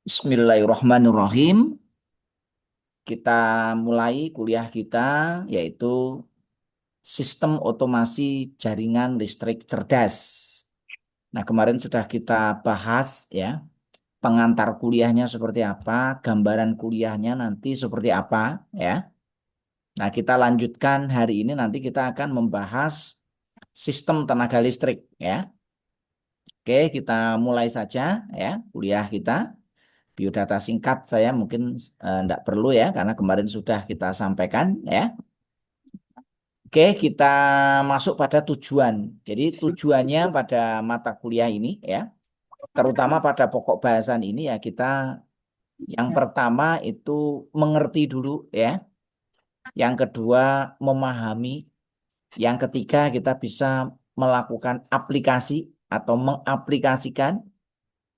Bismillahirrahmanirrahim. Kita mulai kuliah kita yaitu sistem otomasi jaringan listrik cerdas. Nah, kemarin sudah kita bahas ya, pengantar kuliahnya seperti apa, gambaran kuliahnya nanti seperti apa ya. Nah, kita lanjutkan hari ini nanti kita akan membahas sistem tenaga listrik ya. Oke, kita mulai saja ya kuliah kita. Biodata singkat saya mungkin enggak perlu ya karena kemarin sudah kita sampaikan ya. Oke, kita masuk pada tujuan. Jadi tujuannya pada mata kuliah ini ya, terutama pada pokok bahasan ini ya kita yang pertama itu mengerti dulu ya. Yang kedua memahami. Yang ketiga kita bisa melakukan aplikasi atau mengaplikasikan.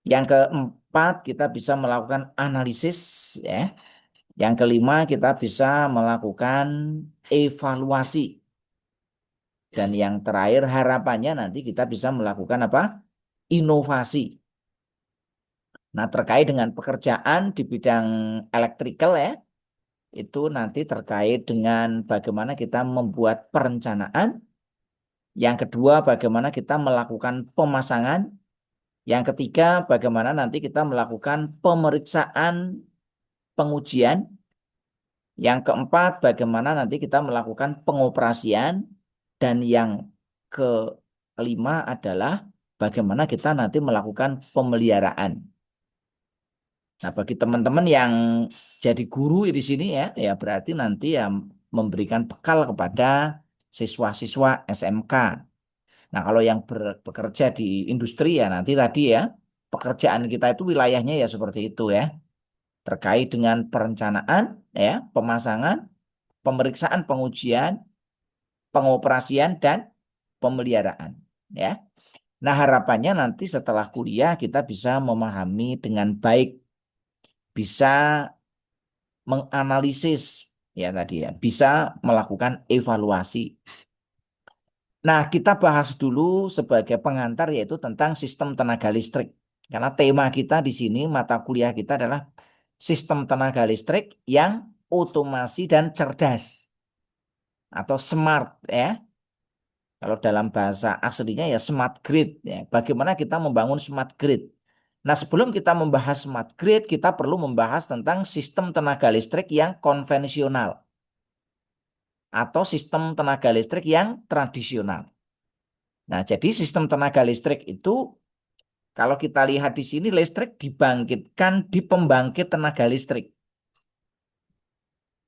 Yang keempat kita bisa melakukan analisis ya. Yang kelima, kita bisa melakukan evaluasi. Dan yang terakhir, harapannya nanti kita bisa melakukan apa? Inovasi. Nah, terkait dengan pekerjaan di bidang elektrikal ya, itu nanti terkait dengan bagaimana kita membuat perencanaan. Yang kedua, bagaimana kita melakukan pemasangan. Yang ketiga, bagaimana nanti kita melakukan pemeriksaan pengujian. Yang keempat, bagaimana nanti kita melakukan pengoperasian. Dan yang kelima adalah bagaimana kita nanti melakukan pemeliharaan. Nah, bagi teman-teman yang jadi guru di sini ya, ya berarti nanti ya memberikan bekal kepada siswa-siswa SMK. Nah, kalau yang bekerja di industri ya nanti tadi ya, pekerjaan kita itu wilayahnya ya seperti itu ya. Terkait dengan perencanaan ya, pemasangan, pemeriksaan pengujian, pengoperasian dan pemeliharaan ya. Nah, harapannya nanti setelah kuliah kita bisa memahami dengan baik, bisa menganalisis ya tadi ya, bisa melakukan evaluasi. Nah, kita bahas dulu sebagai pengantar yaitu tentang sistem tenaga listrik. Karena tema kita di sini, mata kuliah kita adalah sistem tenaga listrik yang otomasi dan cerdas atau smart ya. Kalau dalam bahasa aslinya ya smart grid ya. Bagaimana kita membangun smart grid? Nah, sebelum kita membahas smart grid, kita perlu membahas tentang sistem tenaga listrik yang konvensional atau sistem tenaga listrik yang tradisional. Nah, jadi sistem tenaga listrik itu kalau kita lihat di sini listrik dibangkitkan di pembangkit tenaga listrik.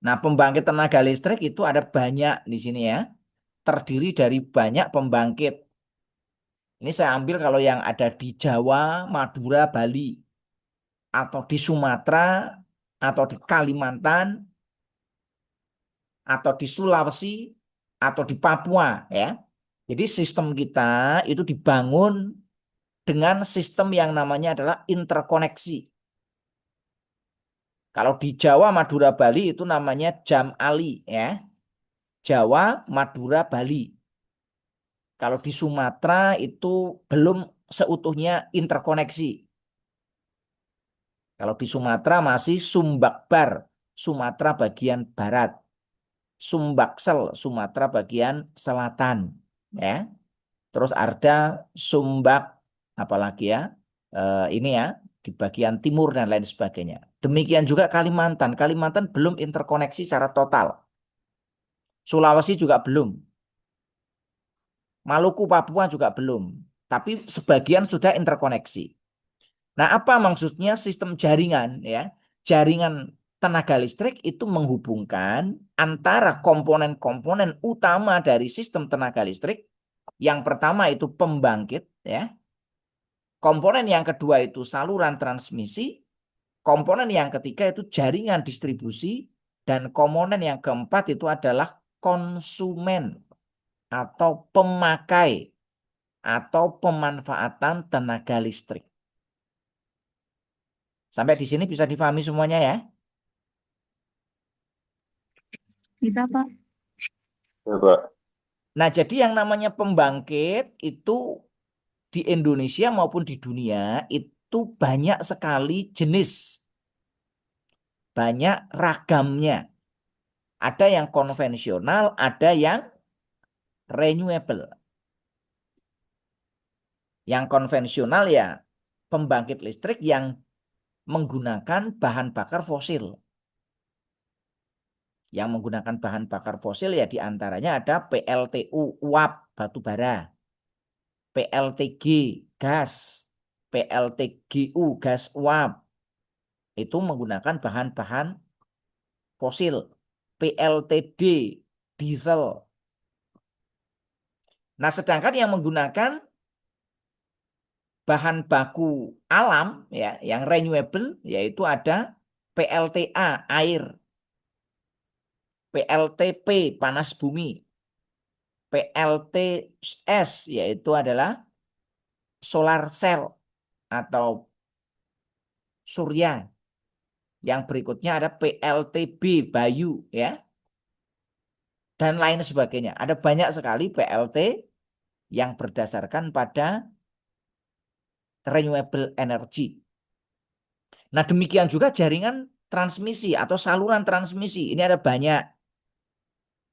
Nah, pembangkit tenaga listrik itu ada banyak di sini ya. Terdiri dari banyak pembangkit. Ini saya ambil kalau yang ada di Jawa, Madura, Bali, atau di Sumatera, atau di Kalimantan, atau di Sulawesi, atau di Papua ya. Jadi sistem kita itu dibangun dengan sistem yang namanya adalah interkoneksi. Kalau di Jawa, Madura, Bali itu namanya jam ali ya. Jawa, Madura, Bali. Kalau di Sumatera itu belum seutuhnya interkoneksi. Kalau di Sumatera masih Sumbakbar, Sumatera bagian barat. Sumbaksel, Sumatera bagian selatan. Ya. Terus ada Sumbak, apalagi ya, ini ya, di bagian timur dan lain sebagainya. Demikian juga Kalimantan. Kalimantan belum interkoneksi secara total. Sulawesi juga belum. Maluku, Papua juga belum. Tapi sebagian sudah interkoneksi. Nah, apa maksudnya sistem jaringan ya? Jaringan tenaga listrik itu menghubungkan antara komponen-komponen utama dari sistem tenaga listrik. Yang pertama itu pembangkit ya. Komponen yang kedua itu saluran transmisi. Komponen yang ketiga itu jaringan distribusi. Dan komponen yang keempat itu adalah konsumen atau pemakai atau pemanfaatan tenaga listrik. Sampai di sini bisa difahami semuanya ya. Bisa, Pak? Ya, Pak. Nah, jadi yang namanya pembangkit itu di Indonesia maupun di dunia itu banyak sekali jenis, banyak ragamnya. Ada yang konvensional, ada yang renewable. Yang konvensional ya pembangkit listrik yang menggunakan bahan bakar fosil. Yang menggunakan bahan bakar fosil ya diantaranya ada PLTU, uap, batu bara, PLTG, gas, PLTGU, gas uap. Itu menggunakan bahan-bahan fosil. PLTD, diesel. Nah, sedangkan yang menggunakan bahan baku alam ya yang renewable yaitu ada PLTA air, PLTP panas bumi, PLTS yaitu adalah solar cell atau surya. Yang berikutnya ada PLTB Bayu ya dan lain sebagainya. Ada banyak sekali PLT yang berdasarkan pada renewable energy. Nah, demikian juga jaringan transmisi atau saluran transmisi. Ini ada banyak.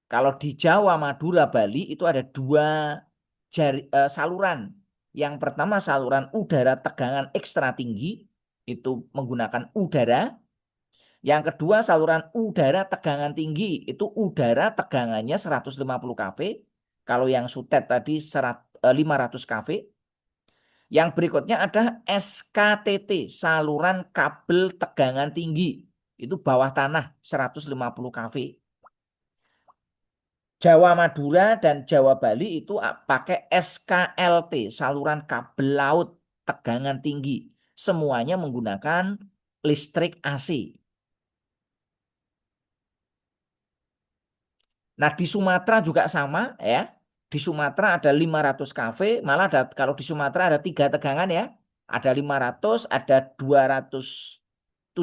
Kalau di Jawa, Madura, Bali itu ada dua saluran. Yang pertama saluran udara tegangan ekstra tinggi, itu menggunakan udara. Yang kedua saluran udara tegangan tinggi, itu udara tegangannya 150 kV. Kalau yang sutet tadi 500 kV. Yang berikutnya ada SKTT, saluran kabel tegangan tinggi. Itu bawah tanah 150 kV. Jawa Madura dan Jawa Bali itu pakai SKLT, saluran kabel laut tegangan tinggi. Semuanya menggunakan listrik AC. Nah, di Sumatera juga sama ya. Di Sumatera ada 500 kV, malah kalau di Sumatera ada 3 tegangan ya. Ada 500, ada 275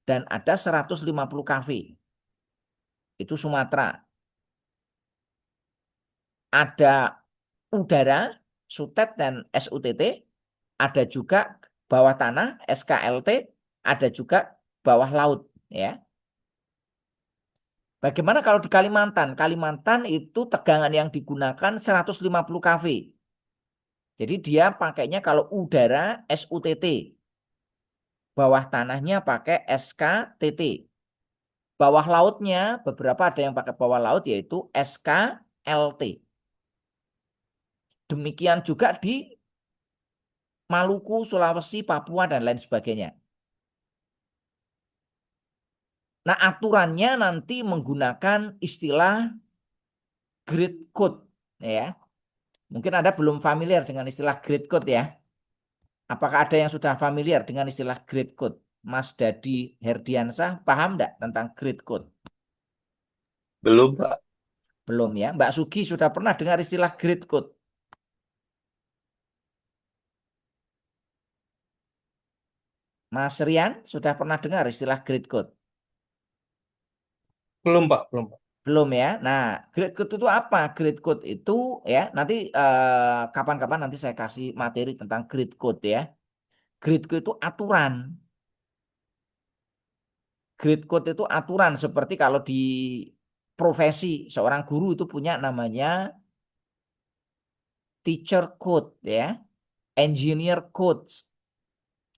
dan ada 150 kV. Itu Sumatera. Ada udara, SUTET dan SUTT, ada juga bawah tanah, SKLT, ada juga bawah laut ya. Bagaimana kalau di Kalimantan? Kalimantan itu tegangan yang digunakan 150 kV. Jadi dia pakainya kalau udara SUTT. Bawah tanahnya pakai SKTT. Bawah lautnya beberapa ada yang pakai bawah laut yaitu SKLT. Demikian juga di Maluku, Sulawesi, Papua dan lain sebagainya. Nah, aturannya nanti menggunakan istilah grid code ya. Mungkin Anda belum familiar dengan istilah grid code ya. Apakah ada yang sudah familiar dengan istilah grid code? Mas Dadi Herdiansah paham enggak tentang grid code? Belum, Pak. Belum ya. Mbak Sugi sudah pernah dengar istilah grid code? Mas Rian sudah pernah dengar istilah grid code? Belum, Pak. Belum, Pak. Belum ya. Nah, grid code itu apa? Grid code itu ya nanti kapan-kapan nanti saya kasih materi tentang grid code ya. Grid code itu aturan. Grid code itu aturan seperti kalau di profesi seorang guru itu punya namanya teacher code ya, engineer codes.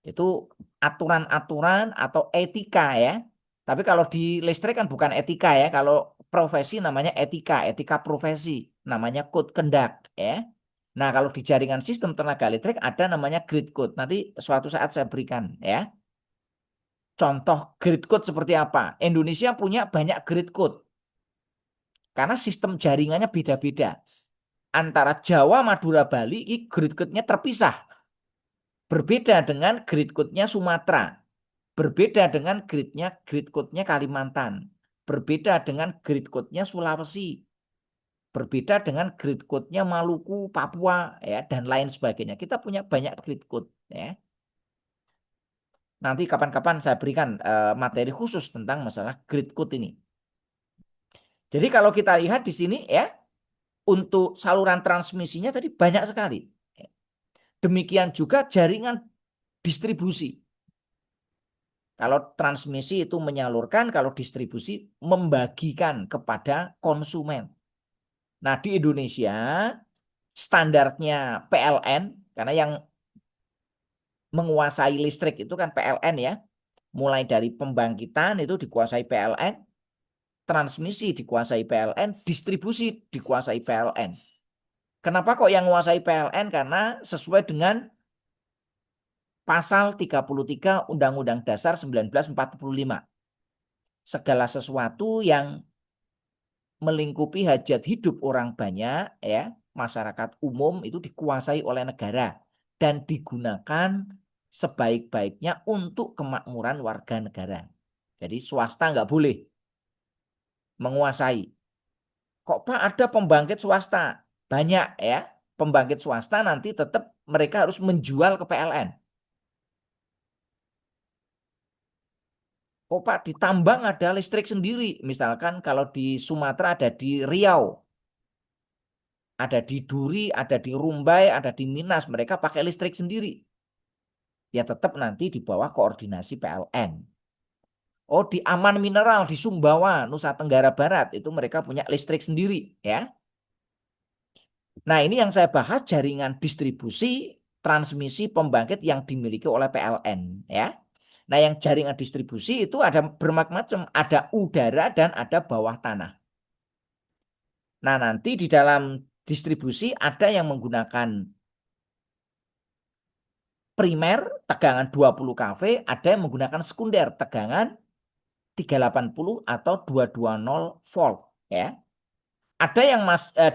Itu aturan-aturan atau etika ya. Tapi kalau di listrik kan bukan etika ya. Kalau profesi namanya etika, etika profesi, namanya code conduct ya. Nah, kalau di jaringan sistem tenaga listrik ada namanya grid code. Nanti suatu saat saya berikan ya. Contoh grid code seperti apa? Indonesia punya banyak grid code. Karena sistem jaringannya beda-beda. Antara Jawa, Madura, Bali, grid code-nya terpisah. Berbeda dengan grid code-nya Sumatera. Berbeda dengan grid code-nya Kalimantan. Berbeda dengan grid code-nya Sulawesi. Berbeda dengan grid code-nya Maluku, Papua, ya, dan lain sebagainya. Kita punya banyak grid code. Ya. Nanti kapan-kapan saya berikan materi khusus tentang masalah grid code ini. Jadi kalau kita lihat di sini ya, untuk saluran transmisinya tadi banyak sekali. Demikian juga jaringan distribusi. Kalau transmisi itu menyalurkan, kalau distribusi membagikan kepada konsumen. Nah, di Indonesia standarnya PLN, karena yang menguasai listrik itu kan PLN ya. Mulai dari pembangkitan itu dikuasai PLN, transmisi dikuasai PLN, distribusi dikuasai PLN. Kenapa kok yang menguasai PLN? Karena sesuai dengan Pasal 33 Undang-Undang Dasar 1945. Segala sesuatu yang melingkupi hajat hidup orang banyak, ya, masyarakat umum itu dikuasai oleh negara dan digunakan sebaik-baiknya untuk kemakmuran warga negara. Jadi swasta nggak boleh menguasai. Kok Pak ada pembangkit swasta? Banyak ya. Pembangkit swasta nanti tetap mereka harus menjual ke PLN. Kok Pak di tambang ada listrik sendiri. Misalkan kalau di Sumatera ada di Riau. Ada di Duri, ada di Rumbai, ada di Minas. Mereka pakai listrik sendiri. Ya tetap nanti di bawah koordinasi PLN. Oh di Aman Mineral di Sumbawa, Nusa Tenggara Barat. Itu mereka punya listrik sendiri ya. Nah ini yang saya bahas jaringan distribusi, transmisi, pembangkit yang dimiliki oleh PLN ya. Nah yang jaringan distribusi itu ada bermacam-macam, ada udara dan ada bawah tanah. Nah nanti di dalam distribusi ada yang menggunakan primer tegangan 20 kV, ada yang menggunakan sekunder tegangan 380 atau 220 volt ya. Ada yang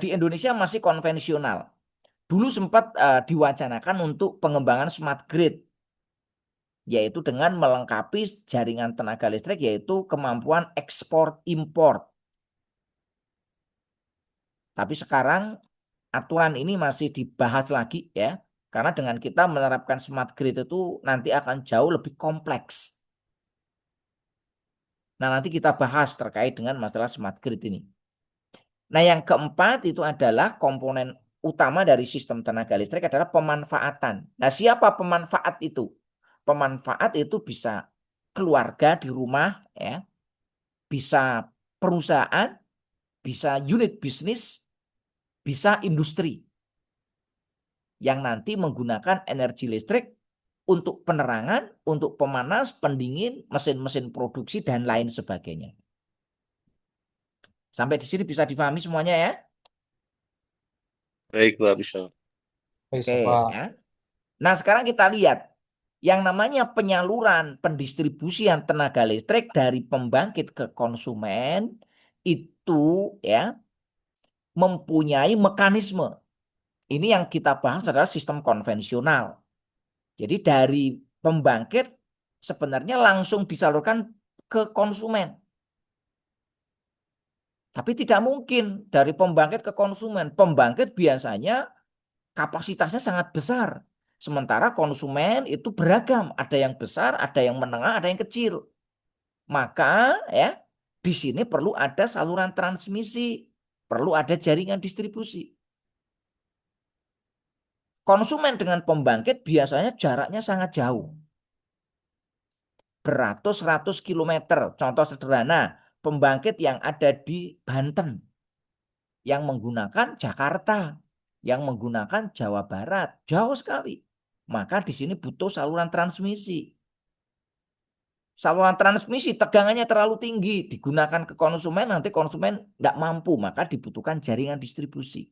di Indonesia masih konvensional. Dulu sempat diwacanakan untuk pengembangan smart grid, yaitu dengan melengkapi jaringan tenaga listrik, yaitu kemampuan ekspor impor. Tapi sekarang aturan ini masih dibahas lagi ya, karena dengan kita menerapkan smart grid itu nanti akan jauh lebih kompleks. Nah nanti kita bahas terkait dengan masalah smart grid ini. Nah yang keempat itu adalah komponen utama dari sistem tenaga listrik adalah pemanfaatan. Nah siapa pemanfaat itu? Pemanfaat itu bisa keluarga di rumah ya, bisa perusahaan, bisa unit bisnis, bisa industri yang nanti menggunakan energi listrik untuk penerangan, untuk pemanas, pendingin, mesin-mesin produksi dan lain sebagainya. Sampai di sini bisa difahami semuanya ya? Baik, Pak, bisa. Bisa, Oke Pak. ya. Nah sekarang kita lihat yang namanya penyaluran pendistribusian tenaga listrik dari pembangkit ke konsumen itu ya mempunyai mekanisme. Ini yang kita bahas adalah sistem konvensional. Jadi dari pembangkit sebenarnya langsung disalurkan ke konsumen. Tapi tidak mungkin dari pembangkit ke konsumen. Pembangkit biasanya kapasitasnya sangat besar. Sementara konsumen itu beragam. Ada yang besar, ada yang menengah, ada yang kecil. Maka ya di sini perlu ada saluran transmisi. Perlu ada jaringan distribusi. Konsumen dengan pembangkit biasanya jaraknya sangat jauh. Beratus-ratus kilometer. Contoh sederhana, pembangkit yang ada di Banten, yang menggunakan Jakarta, yang menggunakan Jawa Barat, jauh sekali. Maka di sini butuh saluran transmisi. Saluran transmisi tegangannya terlalu tinggi, digunakan ke konsumen, nanti konsumen nggak mampu, maka dibutuhkan jaringan distribusi.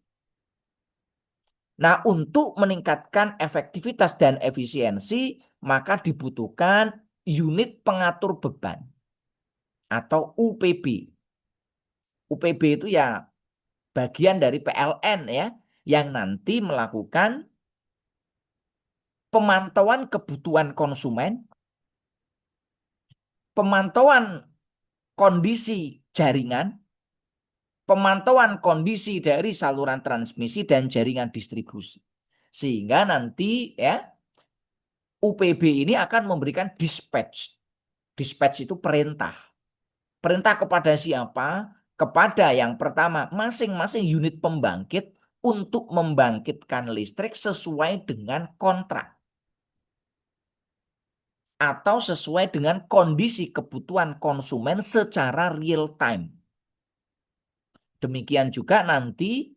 Nah, untuk meningkatkan efektivitas dan efisiensi, maka dibutuhkan unit pengatur beban atau UPB. UPB itu ya bagian dari PLN ya, yang nanti melakukan pemantauan kebutuhan konsumen, pemantauan kondisi jaringan, pemantauan kondisi dari saluran transmisi dan jaringan distribusi. Sehingga nanti ya UPB ini akan memberikan dispatch. Dispatch itu perintah. Perintah kepada siapa? Kepada yang pertama, masing-masing unit pembangkit untuk membangkitkan listrik sesuai dengan kontrak. atau sesuai dengan kondisi kebutuhan konsumen secara real time. Demikian juga nanti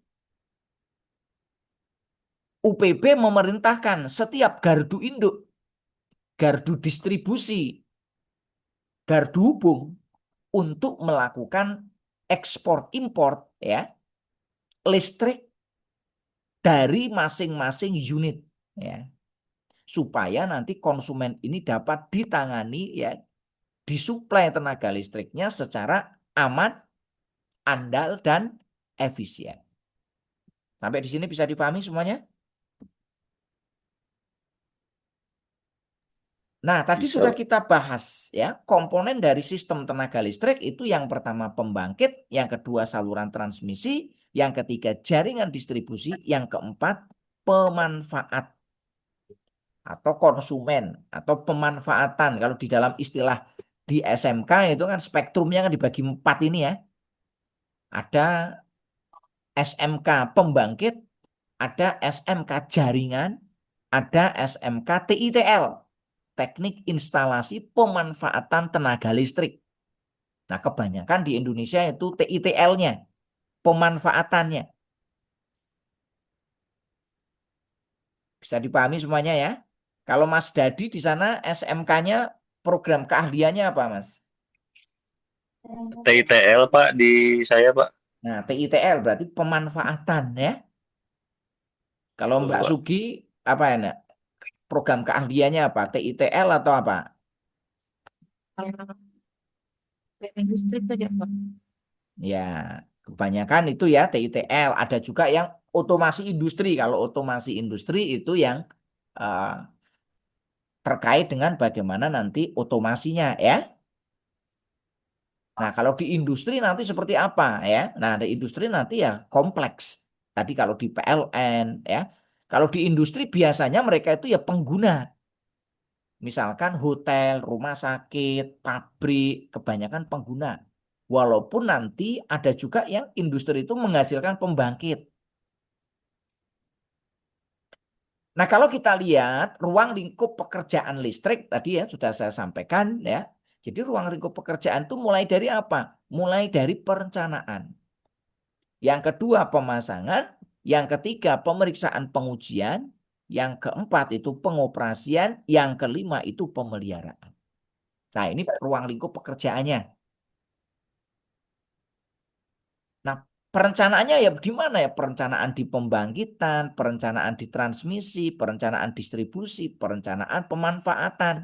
UPB memerintahkan setiap gardu induk, gardu distribusi, gardu hubung untuk melakukan ekspor impor ya listrik dari masing-masing unit ya, supaya nanti konsumen ini dapat ditangani ya, disuplai tenaga listriknya secara aman, andal dan efisien. Sampai di sini bisa dipahami semuanya? Nah, tadi Bisa, sudah Pak. kita bahas ya, komponen dari sistem tenaga listrik itu yang pertama pembangkit, yang kedua saluran transmisi, yang ketiga jaringan distribusi, yang keempat pemanfaat atau konsumen atau pemanfaatan. Kalau di dalam istilah di SMK itu kan spektrumnya kan dibagi 4 ini ya. Ada SMK pembangkit, ada SMK jaringan, ada SMK TITL, teknik instalasi pemanfaatan tenaga listrik. Nah, kebanyakan di Indonesia itu TITL-nya, pemanfaatannya. Bisa dipahami semuanya ya. Kalau Mas Dadi di sana SMK-nya program keahliannya apa, Mas? TITL, Pak, di saya, Pak. Nah, TITL berarti pemanfaatan ya. Kalau Betul, Mbak Pak. Sugi apa ya, Nak? Program keahliannya apa? TITL atau apa? Industri tadi apa? Ya, kebanyakan itu ya TITL. Ada juga yang otomasi industri. Kalau otomasi industri itu yang uh, terkait dengan bagaimana nanti otomasinya ya. Nah, kalau di industri nanti seperti apa ya? Nah, di industri nanti ya kompleks. Tadi kalau di PLN ya. Kalau di industri biasanya mereka itu ya pengguna. Misalkan hotel, rumah sakit, pabrik, kebanyakan pengguna. Walaupun nanti ada juga yang industri itu menghasilkan pembangkit. Nah, kalau kita lihat ruang lingkup pekerjaan listrik tadi ya sudah saya sampaikan ya. Jadi ruang lingkup pekerjaan itu mulai dari apa? Mulai dari perencanaan. Yang kedua pemasangan, yang ketiga pemeriksaan pengujian, yang keempat itu pengoperasian, yang kelima itu pemeliharaan. Nah, ini ruang lingkup pekerjaannya. Nah, perencanaannya ya di mana ya? Perencanaan di pembangkitan, perencanaan di transmisi, perencanaan distribusi, perencanaan pemanfaatan.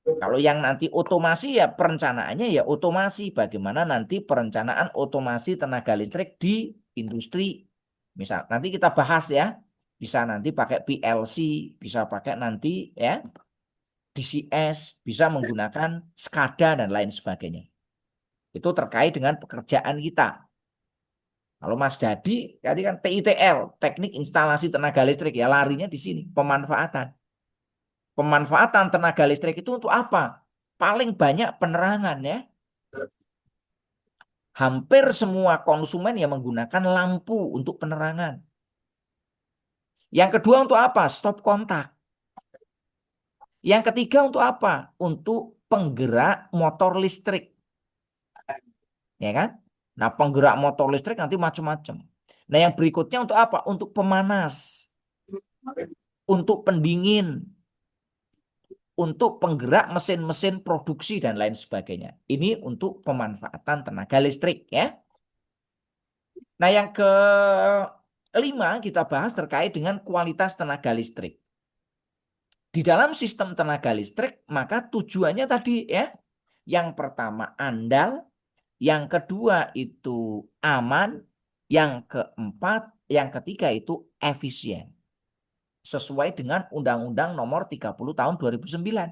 Kalau yang nanti otomasi ya perencanaannya ya otomasi. Bagaimana nanti perencanaan otomasi tenaga listrik di industri. Misal nanti kita bahas ya. Bisa nanti pakai PLC, bisa pakai nanti ya DCS, bisa menggunakan SCADA dan lain sebagainya. Itu terkait dengan pekerjaan kita. Kalau Mas Dadi, tadi kan TITL, teknik instalasi tenaga listrik ya larinya di sini, pemanfaatan. Pemanfaatan tenaga listrik itu untuk apa? Paling banyak penerangan ya. Hampir semua konsumen yang menggunakan lampu untuk penerangan. Yang kedua untuk apa? Stop kontak. Yang ketiga untuk apa? Untuk penggerak motor listrik. Ya kan? Nah, penggerak motor listrik nanti macam-macam. Nah, yang berikutnya untuk apa? Untuk pemanas, untuk pendingin, untuk penggerak mesin-mesin produksi dan lain sebagainya. Ini untuk pemanfaatan tenaga listrik ya. Nah, yang kelima kita bahas terkait dengan kualitas tenaga listrik. Di dalam sistem tenaga listrik, maka tujuannya tadi ya, yang pertama andal, yang kedua itu aman, yang keempat, yang ketiga itu efisien. Sesuai dengan Undang-Undang Nomor 30 Tahun 2009.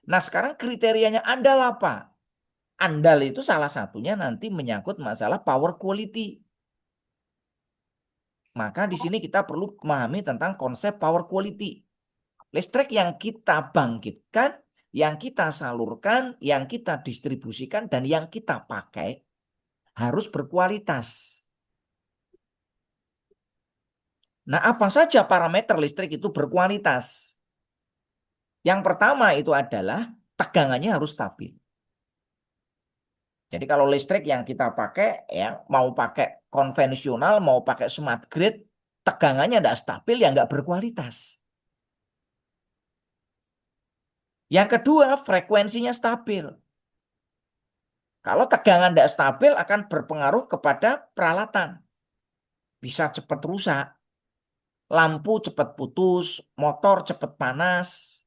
Nah, sekarang kriterianya andal apa? Andal itu salah satunya nanti menyangkut masalah power quality. Maka di sini kita perlu memahami tentang konsep power quality. Listrik yang kita bangkitkan, yang kita salurkan, yang kita distribusikan, dan yang kita pakai harus berkualitas. Nah, apa saja parameter listrik itu berkualitas? Yang pertama itu adalah tegangannya harus stabil. Jadi kalau listrik yang kita pakai ya mau pakai konvensional, mau pakai smart grid, tegangannya tidak stabil ya nggak berkualitas. Yang kedua, frekuensinya stabil. Kalau tegangan tidak stabil akan berpengaruh kepada peralatan. Bisa cepat rusak, lampu cepat putus, motor cepat panas,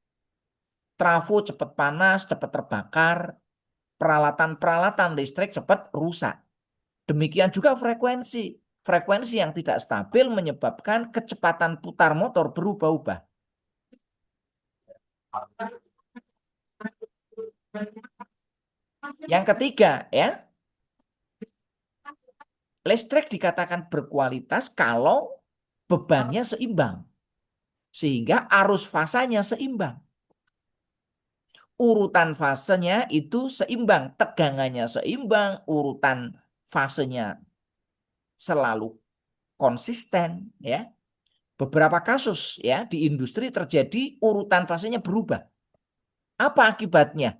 trafo cepat panas, cepat terbakar, peralatan-peralatan listrik cepat rusak. Demikian juga frekuensi. Frekuensi yang tidak stabil menyebabkan kecepatan putar motor berubah-ubah. Yang ketiga, ya, listrik dikatakan berkualitas kalau bebannya seimbang. Sehingga arus fasanya seimbang. Urutan fasenya itu seimbang, tegangannya seimbang, urutan fasenya selalu konsisten, ya. Beberapa kasus ya di industri terjadi urutan fasenya berubah. Apa akibatnya?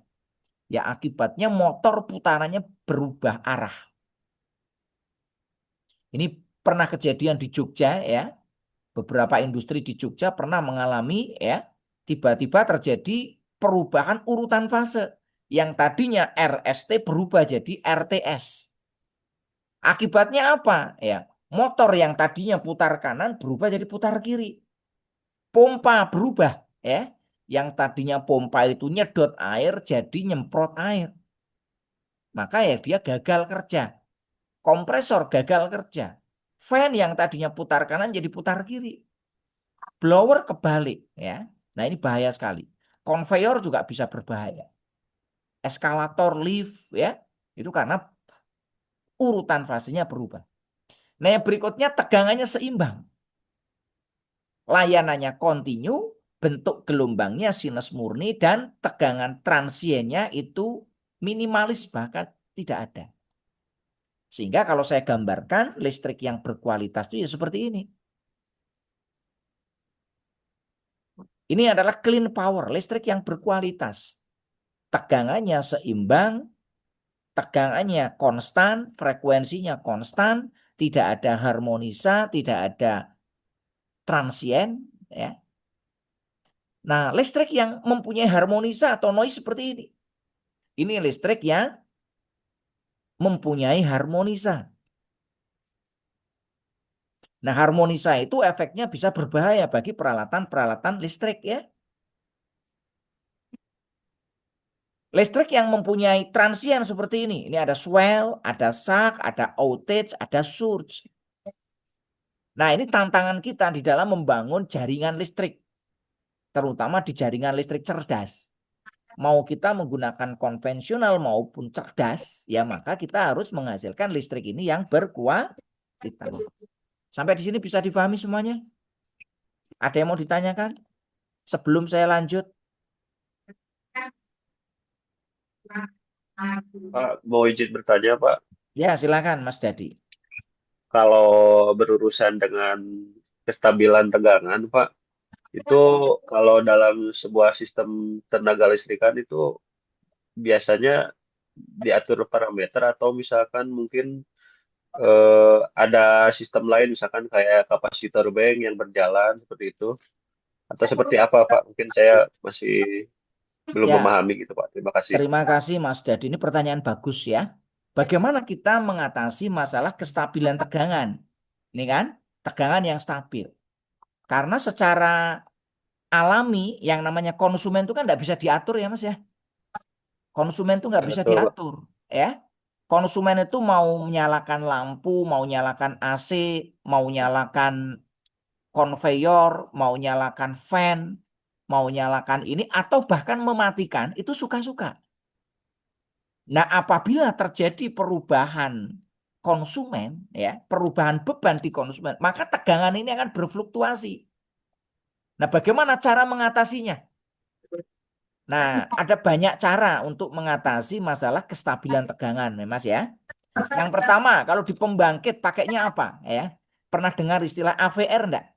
Ya akibatnya motor putarannya berubah arah. Ini pernah kejadian di Jogja ya. Beberapa industri di Jogja pernah mengalami ya tiba-tiba terjadi perubahan urutan fase. Yang tadinya RST berubah jadi RTS. Akibatnya apa? Ya, motor yang tadinya putar kanan berubah jadi putar kiri. Pompa berubah ya. Yang tadinya pompa itu nyedot air jadi nyemprot air. Maka ya dia gagal kerja. Kompresor gagal kerja. Fan yang tadinya putar kanan jadi putar kiri. Blower kebalik ya. Nah, ini bahaya sekali. Konveyor juga bisa berbahaya. Eskalator, lift ya. Itu karena urutan fasenya berubah. Nah, yang berikutnya tegangannya seimbang. Layanannya kontinu, bentuk gelombangnya sinus murni dan tegangan transiennya itu minimalis bahkan tidak ada. Sehingga kalau saya gambarkan listrik yang berkualitas itu ya seperti ini. Ini adalah clean power, listrik yang berkualitas. Tegangannya seimbang, tegangannya konstan, frekuensinya konstan, tidak ada harmonisa, tidak ada transien. Ya. Nah, listrik yang mempunyai harmonisa atau noise seperti ini. Ini listrik yang mempunyai harmonisa. Nah, harmonisa itu efeknya bisa berbahaya bagi peralatan-peralatan listrik ya. Listrik yang mempunyai transien seperti ini. Ini ada swell, ada shock, ada outage, ada surge. Nah, ini tantangan kita di dalam membangun jaringan listrik. Terutama di jaringan listrik cerdas. Mau kita menggunakan konvensional maupun cerdas, ya maka kita harus menghasilkan listrik ini yang berkualitas. Sampai di sini bisa difahami semuanya? Ada yang mau ditanyakan? Sebelum saya lanjut. Pak, mau izin bertanya, Pak. Ya, silakan Mas Dadi. Kalau berurusan dengan kestabilan tegangan, Pak, itu kalau dalam sebuah sistem tenaga listrikan itu biasanya diatur parameter atau misalkan mungkin ada sistem lain, misalkan kayak kapasitor bank yang berjalan seperti itu, atau seperti apa, Pak? Mungkin saya masih belum Ya, memahami gitu, Pak. Terima kasih. terima kasih Mas Dadi. Ini pertanyaan bagus ya. Bagaimana kita mengatasi masalah kestabilan tegangan? Ini kan, tegangan yang stabil. Karena secara alami yang namanya konsumen itu kan tidak bisa diatur ya Mas ya. Konsumen itu nggak Ya, bisa betul, Pak. diatur ya. Konsumen itu mau nyalakan lampu, mau nyalakan AC, mau nyalakan konveyor, mau nyalakan fan, mau nyalakan ini atau bahkan mematikan itu suka-suka. Nah, apabila terjadi perubahan konsumen ya, perubahan beban di konsumen, maka tegangan ini akan berfluktuasi. Nah, bagaimana cara mengatasinya? Nah, ada banyak cara untuk mengatasi masalah kestabilan tegangan, Mas ya. Yang pertama, kalau di pembangkit pakainya apa? Ya, pernah dengar istilah AVR enggak?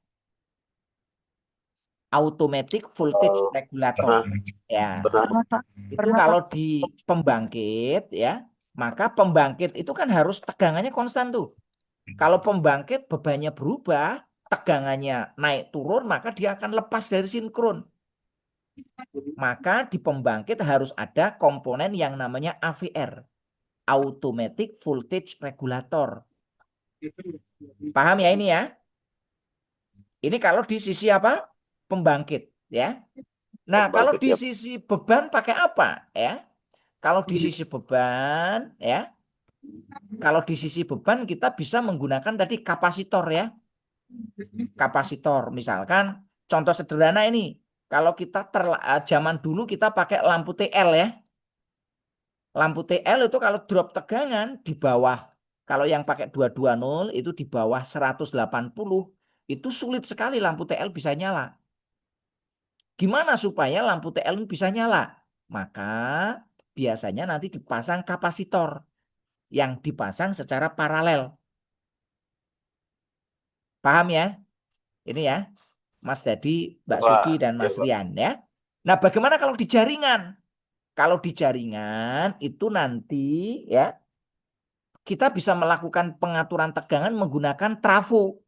automatic voltage Oh, regulator. pernah Ya, pernah Pernah, Pak. itu Pernah, Pak. kalau di pembangkit ya, maka pembangkit itu kan harus tegangannya konstan tuh. Kalau pembangkit bebannya berubah, tegangannya naik turun, maka dia akan lepas dari sinkron. Maka di pembangkit harus ada komponen yang namanya AVR, Automatic Voltage Regulator. Paham ya ini ya? Ini kalau di sisi apa? Pembangkit ya. Nah, kalau pembangkit di ya. sisi beban pakai apa ya? Kalau di sisi beban ya, kalau di sisi beban kita bisa menggunakan tadi kapasitor ya. Kapasitor misalkan contoh sederhana ini. Kalau kita zaman dulu kita pakai lampu TL ya. Lampu TL itu kalau drop tegangan di bawah, kalau yang pakai 220 itu di bawah 180, itu sulit sekali lampu TL bisa nyala. Gimana supaya lampu TL bisa nyala? Maka biasanya nanti dipasang kapasitor yang dipasang secara paralel. Paham ya? Ini ya, Mas Dadi, Ya, Mbak Pak. Sugi, dan Ya, Mas Pak. Rian ya. Nah, bagaimana kalau di jaringan? Kalau di jaringan itu nanti ya kita bisa melakukan pengaturan tegangan menggunakan trafo.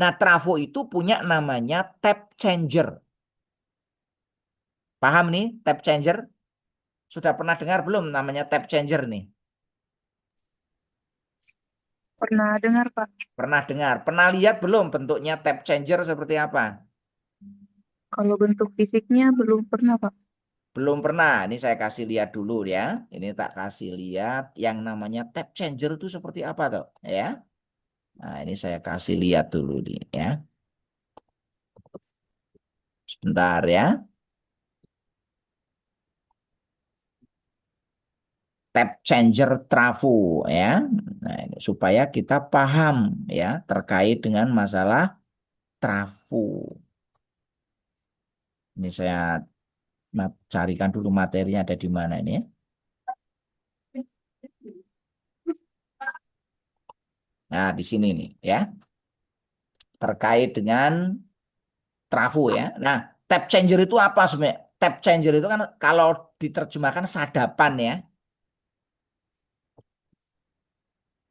Nah, trafo itu punya namanya tap changer. Paham nih tap changer? Sudah pernah dengar belum namanya tap changer nih? Pernah dengar, Pak. Pernah dengar? Pernah lihat belum bentuknya tap changer seperti apa? Kalau bentuk fisiknya belum pernah, Pak. Belum pernah. Ini saya kasih lihat dulu ya. Ini tak kasih lihat yang namanya tap changer itu seperti apa tuh ya. Nah, ini saya kasih lihat dulu nih ya. Sebentar ya. Tap changer trafo ya. Nah, ini supaya kita paham ya terkait dengan masalah trafo. Ini saya carikan dulu materinya ada di mana ini ya. Nah, di sini nih ya. Terkait dengan trafo ya. Nah, tap changer itu apa sebenarnya? Tap changer itu kan kalau diterjemahkan sadapan ya.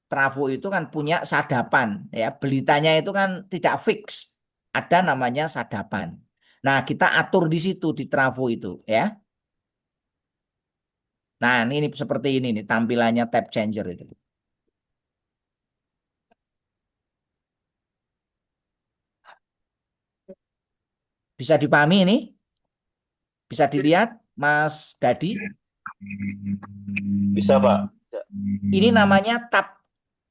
Trafo itu kan punya sadapan ya. Beritanya itu kan tidak fix. Ada namanya sadapan. Nah, kita atur di situ di trafo itu ya. Nah, ini seperti ini nih tampilannya tap changer itu. Bisa dipahami ini? Bisa dilihat, Mas Dadi? Bisa, Pak. Ya. Ini namanya tap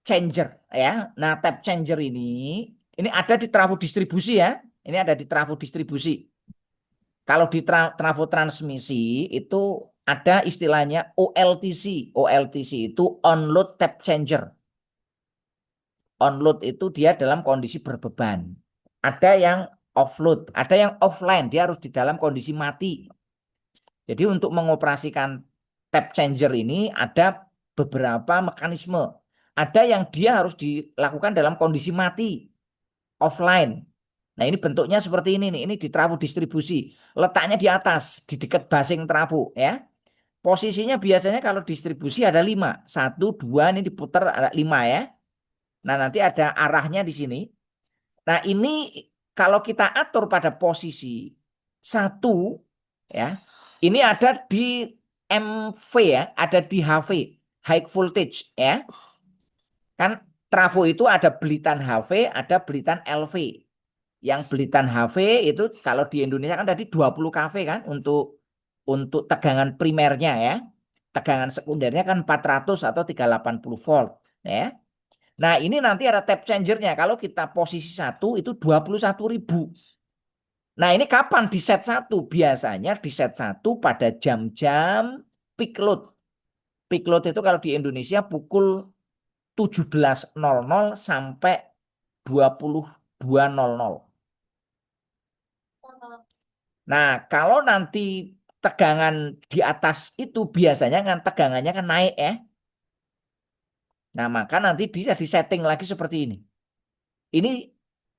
changer ya. Nah, tap changer ini ada di trafo distribusi ya. Ini ada di trafo distribusi. Kalau di trafo transmisi itu ada istilahnya OLTC. OLTC itu on load tap changer. On load itu dia dalam kondisi berbeban. Ada yang offload, ada yang offline, dia harus di dalam kondisi mati. Jadi untuk mengoperasikan tap changer ini ada beberapa mekanisme. Ada yang dia harus dilakukan dalam kondisi mati, offline. Nah, ini bentuknya seperti ini nih. Ini di trafo distribusi. Letaknya di atas, di dekat basing trafo ya. Posisinya biasanya kalau distribusi ada 5. 1, 2, ini diputar ada 5 ya. Nah, nanti ada arahnya di sini. Nah, ini kalau kita atur pada posisi 1 ya. Ini ada di MV ya, ada di HV, high voltage ya. Kan trafo itu ada belitan HV, ada belitan LV. Yang belitan HV itu kalau di Indonesia kan tadi 20 kV kan untuk tegangan primernya ya. Tegangan sekundernya kan 400 atau 380 volt ya. Nah, ini nanti ada tap changernya. Kalau kita posisi 1 itu 21.000. Nah, ini kapan di set 1? Biasanya di set 1 pada jam-jam peak load. Peak load itu kalau di Indonesia pukul 17.00 sampai 22.00. Nah, kalau nanti tegangan di atas itu biasanya kan tegangannya kan naik ya. Nah, maka nanti bisa disetting lagi seperti ini. Ini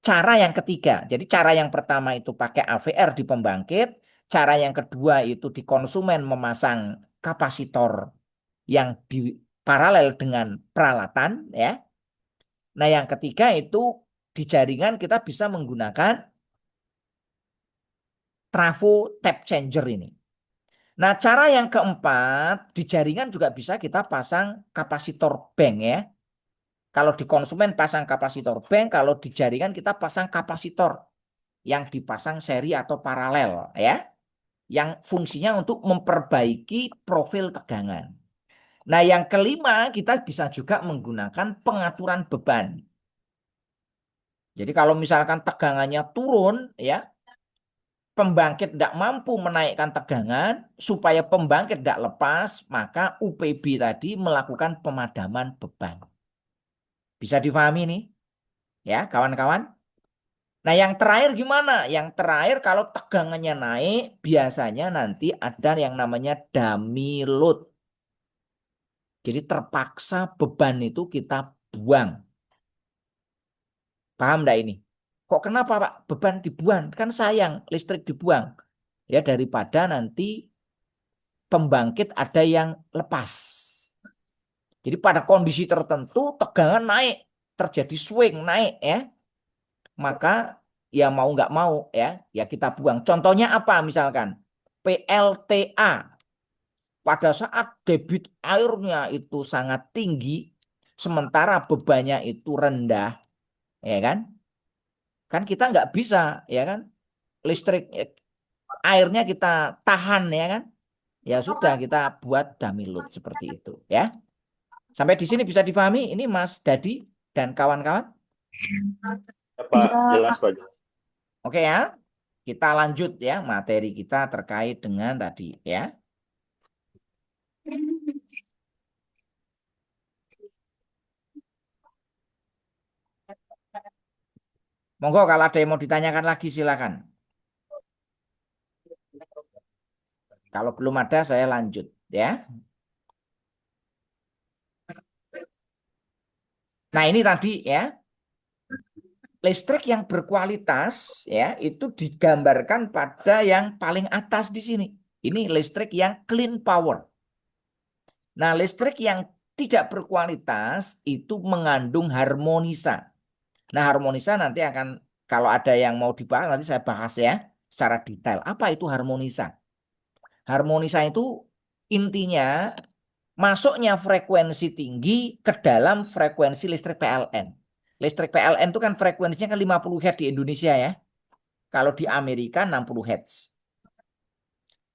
cara yang ketiga. Jadi cara yang pertama itu pakai AVR di pembangkit, cara yang kedua itu di konsumen memasang kapasitor yang di paralel dengan peralatan ya. Nah, yang ketiga itu di jaringan kita bisa menggunakan trafo tap changer ini. Nah, cara yang keempat di jaringan juga bisa kita pasang kapasitor bank ya. Kalau di konsumen pasang kapasitor bank, kalau di jaringan kita pasang kapasitor yang dipasang seri atau paralel ya, yang fungsinya untuk memperbaiki profil tegangan. Nah, yang kelima kita bisa juga menggunakan pengaturan beban. Jadi kalau misalkan tegangannya turun ya, pembangkit tidak mampu menaikkan tegangan supaya pembangkit tidak lepas, maka UPB tadi melakukan pemadaman beban. Bisa difahami nih ya kawan-kawan? Nah, yang terakhir gimana? Yang terakhir kalau tegangannya naik, biasanya nanti ada yang namanya dummy load. Jadi terpaksa beban itu kita buang. Paham enggak ini? Kok kenapa Pak? Beban dibuang? Kan sayang listrik dibuang. Ya daripada nanti pembangkit ada yang lepas. Jadi pada kondisi tertentu tegangan naik, terjadi swing naik ya. Maka ya mau nggak mau ya kita buang. Contohnya apa misalkan? PLTA pada saat debit airnya itu sangat tinggi, sementara bebannya itu rendah, ya kan? Kan kita nggak bisa, ya kan? Listrik airnya kita tahan, ya kan? Ya sudah kita buat dummy load seperti itu, ya. Sampai di sini bisa difahami ini Mas Dadi dan kawan-kawan? Ya, Pak, Bisa, jelas Pak. Pak. Oke ya. Kita lanjut ya materi kita terkait dengan tadi ya. Monggo kalau ada yang mau ditanyakan lagi silakan. Kalau belum ada saya lanjut ya. Nah, ini tadi ya, listrik yang berkualitas ya itu digambarkan pada yang paling atas di sini. Ini listrik yang clean power. Nah, listrik yang tidak berkualitas itu mengandung harmonisa. Nah, harmonisa nanti akan kalau ada yang mau dibahas nanti saya bahas ya secara detail. Apa itu harmonisa? Harmonisa itu intinya masuknya frekuensi tinggi ke dalam frekuensi listrik PLN. Listrik PLN itu kan frekuensinya kan 50 Hz di Indonesia ya. Kalau di Amerika 60 Hz.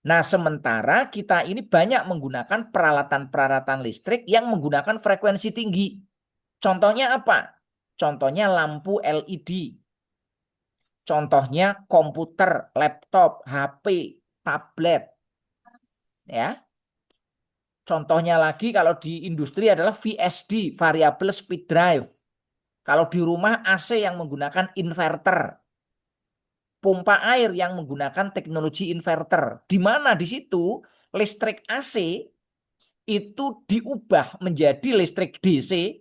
Nah, sementara kita ini banyak menggunakan peralatan-peralatan listrik yang menggunakan frekuensi tinggi. Contohnya apa? Contohnya lampu LED. Contohnya komputer, laptop, HP, tablet. Ya. Contohnya lagi kalau di industri adalah VSD, variable speed drive. Kalau di rumah AC yang menggunakan inverter. Pompa air yang menggunakan teknologi inverter. Di mana di situ listrik AC itu diubah menjadi listrik DC,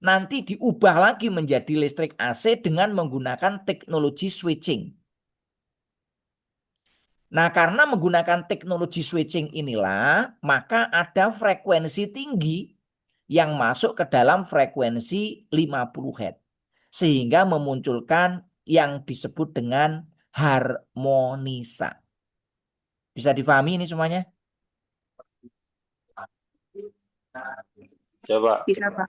nanti diubah lagi menjadi listrik AC dengan menggunakan teknologi switching. Nah, karena menggunakan teknologi switching inilah, maka ada frekuensi tinggi yang masuk ke dalam frekuensi 50 Hz. Sehingga memunculkan yang disebut dengan harmonisa. Bisa difahami ini semuanya? Coba. Bisa, Pak.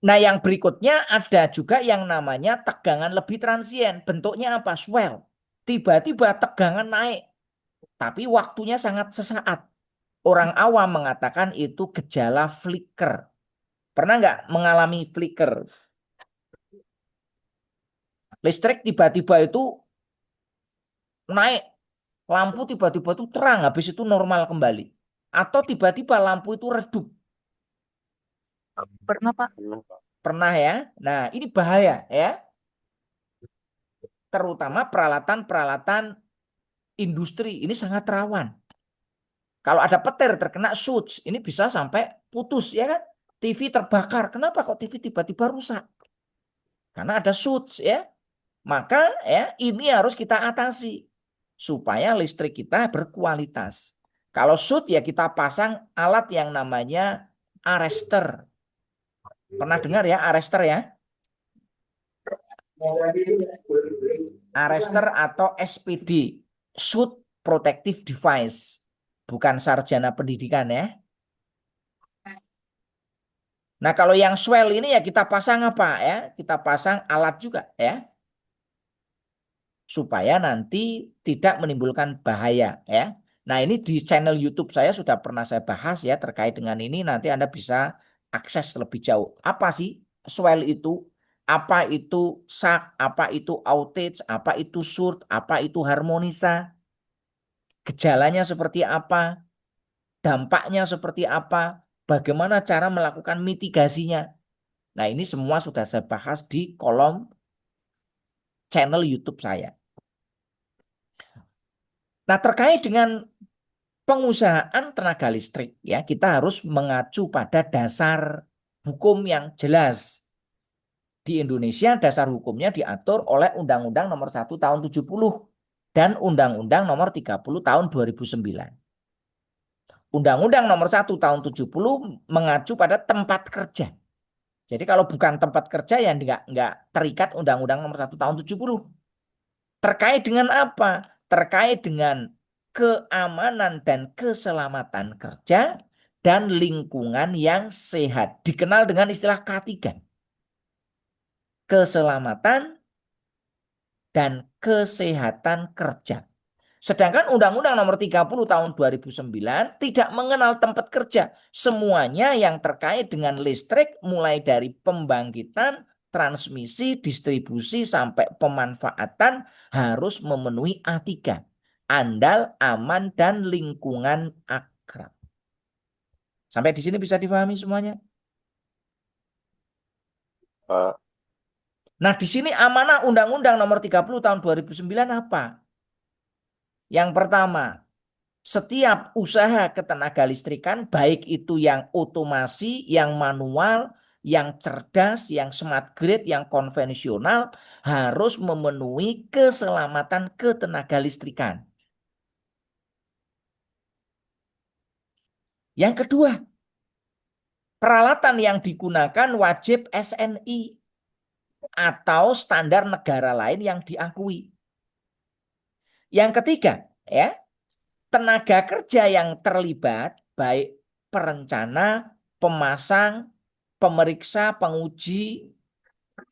Nah, yang berikutnya ada juga yang namanya tegangan lebih transien. Bentuknya apa? Swell. Tiba-tiba tegangan naik, tapi waktunya sangat sesaat. Orang awam mengatakan itu gejala flicker. Pernah nggak mengalami flicker? Listrik tiba-tiba itu naik, lampu tiba-tiba itu terang, habis itu normal kembali. Atau tiba-tiba lampu itu redup. Pernah, Pak. Pernah ya? Nah, ini bahaya ya. Terutama peralatan-peralatan industri ini sangat rawan. Kalau ada petir terkena surge, ini bisa sampai putus ya kan? TV terbakar. Kenapa kok TV tiba-tiba rusak? Karena ada surge ya. Maka ya ini harus kita atasi supaya listrik kita berkualitas. Kalau surge ya kita pasang alat yang namanya arrester. Pernah dengar ya arrester ya? Arrester atau SPD, Shoot Protective Device. Bukan sarjana pendidikan ya. Nah, kalau yang swell ini ya kita pasang apa ya? Kita pasang alat juga ya. Supaya nanti tidak menimbulkan bahaya ya. Nah, ini di channel YouTube saya sudah pernah saya bahas ya terkait dengan ini. Nanti Anda bisa akses lebih jauh. Apa sih swell itu? Apa itu shock? Apa itu outage? Apa itu surge? Apa itu harmonisa? Gejalanya seperti apa? Dampaknya seperti apa? Bagaimana cara melakukan mitigasinya? Nah, ini semua sudah saya bahas di kolom channel YouTube saya. Nah, terkait dengan pengusahaan tenaga listrik ya, kita harus mengacu pada dasar hukum yang jelas. Di Indonesia dasar hukumnya diatur oleh Undang-Undang Nomor 1 Tahun 70 dan Undang-Undang Nomor 30 Tahun 2009. Undang-Undang Nomor 1 Tahun 70 mengacu pada tempat kerja. Jadi kalau bukan tempat kerja ya nggak terikat Undang-Undang Nomor 1 Tahun 70. Terkait dengan apa? Terkait dengan keamanan dan keselamatan kerja dan lingkungan yang sehat. Dikenal dengan istilah K3. Keselamatan dan kesehatan kerja. Sedangkan Undang-Undang Nomor 30 Tahun 2009 tidak mengenal tempat kerja. Semuanya yang terkait dengan listrik mulai dari pembangkitan, transmisi, distribusi sampai pemanfaatan harus memenuhi A3. Andal, aman, dan lingkungan akrab. Sampai di sini bisa difahami semuanya? Pak. Nah, di sini amanah Undang-Undang Nomor 30 Tahun 2009 apa? Yang pertama, setiap usaha ketenaga listrikan, baik itu yang otomasi, yang manual, yang cerdas, yang smart grid, yang konvensional, harus memenuhi keselamatan ketenaga listrikan. Yang kedua, peralatan yang digunakan wajib SNI atau standar negara lain yang diakui. Yang ketiga, ya, tenaga kerja yang terlibat, baik perencana, pemasang, pemeriksa, penguji,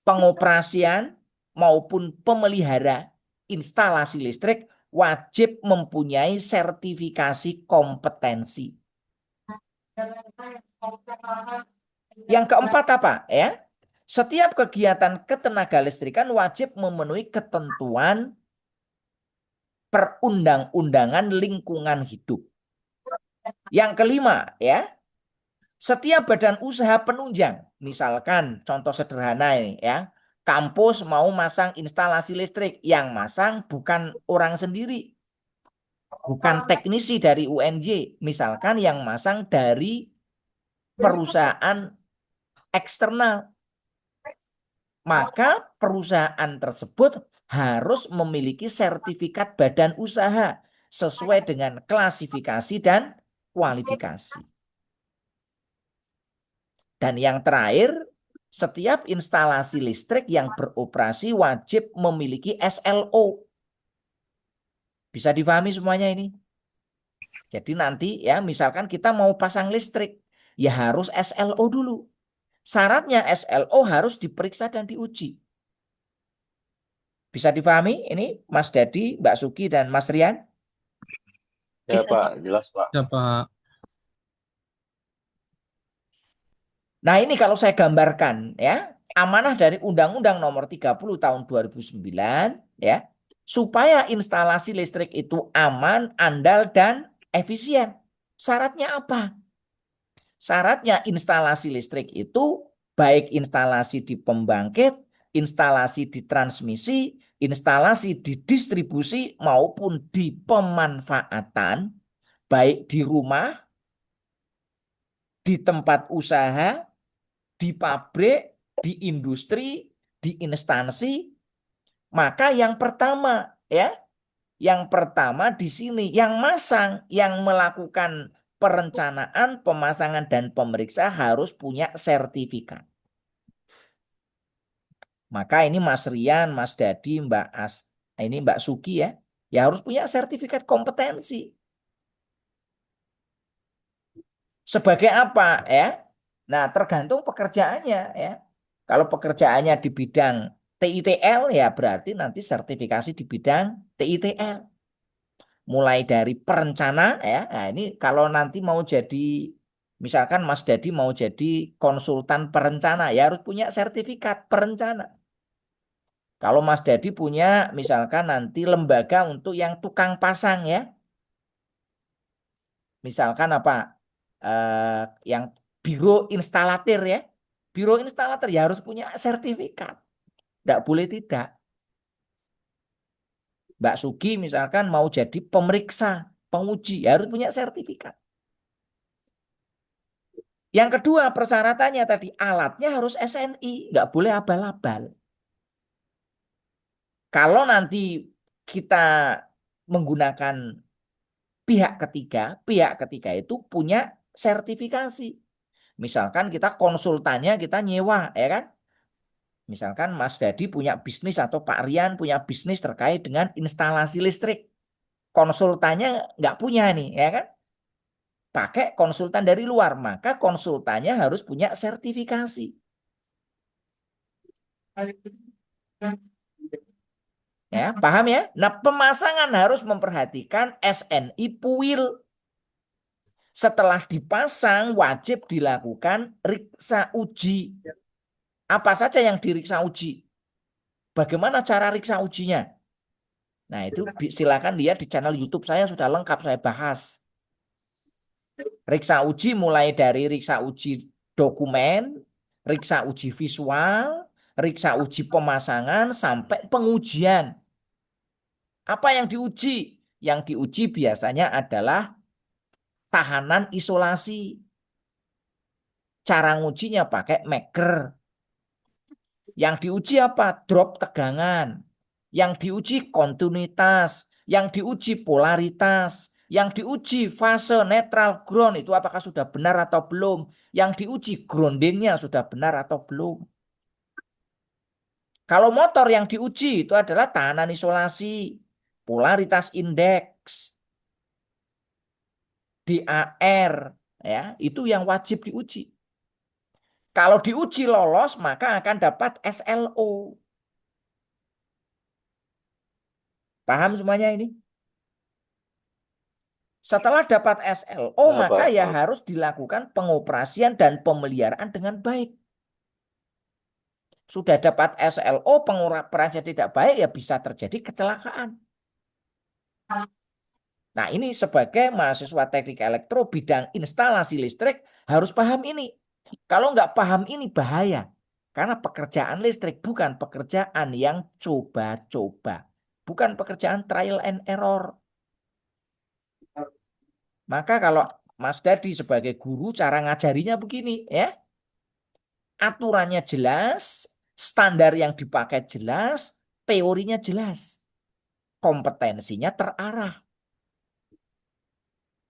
pengoperasian, maupun pemelihara instalasi listrik wajib mempunyai sertifikasi kompetensi. Yang keempat apa? Ya, setiap kegiatan ketenaga listrikan wajib memenuhi ketentuan perundang-undangan lingkungan hidup. Yang kelima, ya, setiap badan usaha penunjang, misalkan contoh sederhana ini ya, kampus mau masang instalasi listrik, yang masang bukan orang sendiri, bukan teknisi dari UNJ, misalkan yang masang dari perusahaan eksternal, maka perusahaan tersebut harus memiliki sertifikat badan usaha sesuai dengan klasifikasi dan kualifikasi. Dan yang terakhir, setiap instalasi listrik yang beroperasi wajib memiliki SLO. Bisa difahami semuanya ini? Jadi nanti ya misalkan kita mau pasang listrik, ya harus SLO dulu. Syaratnya SLO harus diperiksa dan diuji. Bisa difahami ini Mas Dadi, Mbak Suki, dan Mas Rian? Ya Bisa, Pak. Pak, jelas Pak. Ya, Pak. Nah, ini kalau saya gambarkan ya, amanah dari Undang-Undang Nomor 30 Tahun 2009 ya, supaya instalasi listrik itu aman, andal, dan efisien. Syaratnya apa? Syaratnya instalasi listrik itu baik instalasi di pembangkit, instalasi di transmisi, instalasi di distribusi maupun di pemanfaatan, baik di rumah, di tempat usaha, di pabrik, di industri, di instansi, maka yang pertama ya, yang pertama di sini yang masang, yang melakukan perencanaan, pemasangan dan pemeriksa harus punya sertifikat. Maka ini Mas Rian, Mas Dadi, ini Mbak Suki ya harus punya sertifikat kompetensi. Sebagai apa ya? Nah, tergantung pekerjaannya ya. Kalau pekerjaannya di bidang TITL ya berarti nanti sertifikasi di bidang TITL. Mulai dari perencana ya. Nah, ini kalau nanti mau jadi misalkan Mas Dadi mau jadi konsultan perencana ya harus punya sertifikat perencana. Kalau Mas Dadi punya misalkan nanti lembaga untuk yang tukang pasang ya. Misalkan apa? Yang biro instalatir ya. Biro instalatir ya harus punya sertifikat. Tidak boleh tidak. Mbak Sugi misalkan mau jadi pemeriksa, penguji, ya harus punya sertifikat. Yang kedua persyaratannya tadi alatnya harus SNI, nggak boleh abal-abal. Kalau nanti kita menggunakan pihak ketiga itu punya sertifikasi. Misalkan kita konsultannya kita nyewa, ya kan? Misalkan Mas Dadi punya bisnis atau Pak Rian punya bisnis terkait dengan instalasi listrik. Konsultannya nggak punya nih, ya kan? Pakai konsultan dari luar, maka konsultannya harus punya sertifikasi. Ya, paham ya? Nah, pemasangan harus memperhatikan SNI PUIL. Setelah dipasang, wajib dilakukan riksa uji. Apa saja yang diriksa uji? Bagaimana cara riksa ujinya? Nah, itu silakan lihat di channel YouTube saya sudah lengkap saya bahas. Riksa uji mulai dari riksa uji dokumen, riksa uji visual, riksa uji pemasangan, sampai pengujian. Apa yang diuji? Yang diuji biasanya adalah tahanan isolasi. Cara ngujinya pakai meger. Yang diuji apa? Drop tegangan. Yang diuji kontinuitas. Yang diuji polaritas. Yang diuji fase netral ground itu apakah sudah benar atau belum. Yang diuji groundingnya sudah benar atau belum. Kalau motor yang diuji itu adalah tahanan isolasi, polaritas indeks, DAR, ya itu yang wajib diuji. Kalau diuji lolos maka akan dapat SLO. Paham semuanya ini? Setelah dapat SLO Nah, maka Pak. ya harus dilakukan pengoperasian dan pemeliharaan dengan baik. Sudah dapat SLO, pengoperasian tidak baik ya bisa terjadi kecelakaan. Nah, ini sebagai mahasiswa teknik elektro bidang instalasi listrik harus paham ini. Kalau nggak paham ini bahaya. Karena pekerjaan listrik bukan pekerjaan yang coba-coba. Bukan pekerjaan trial and error. Maka kalau Mas Dadi sebagai guru cara ngajarinya begini ya. Aturannya jelas, standar yang dipakai jelas, teorinya jelas. Kompetensinya terarah.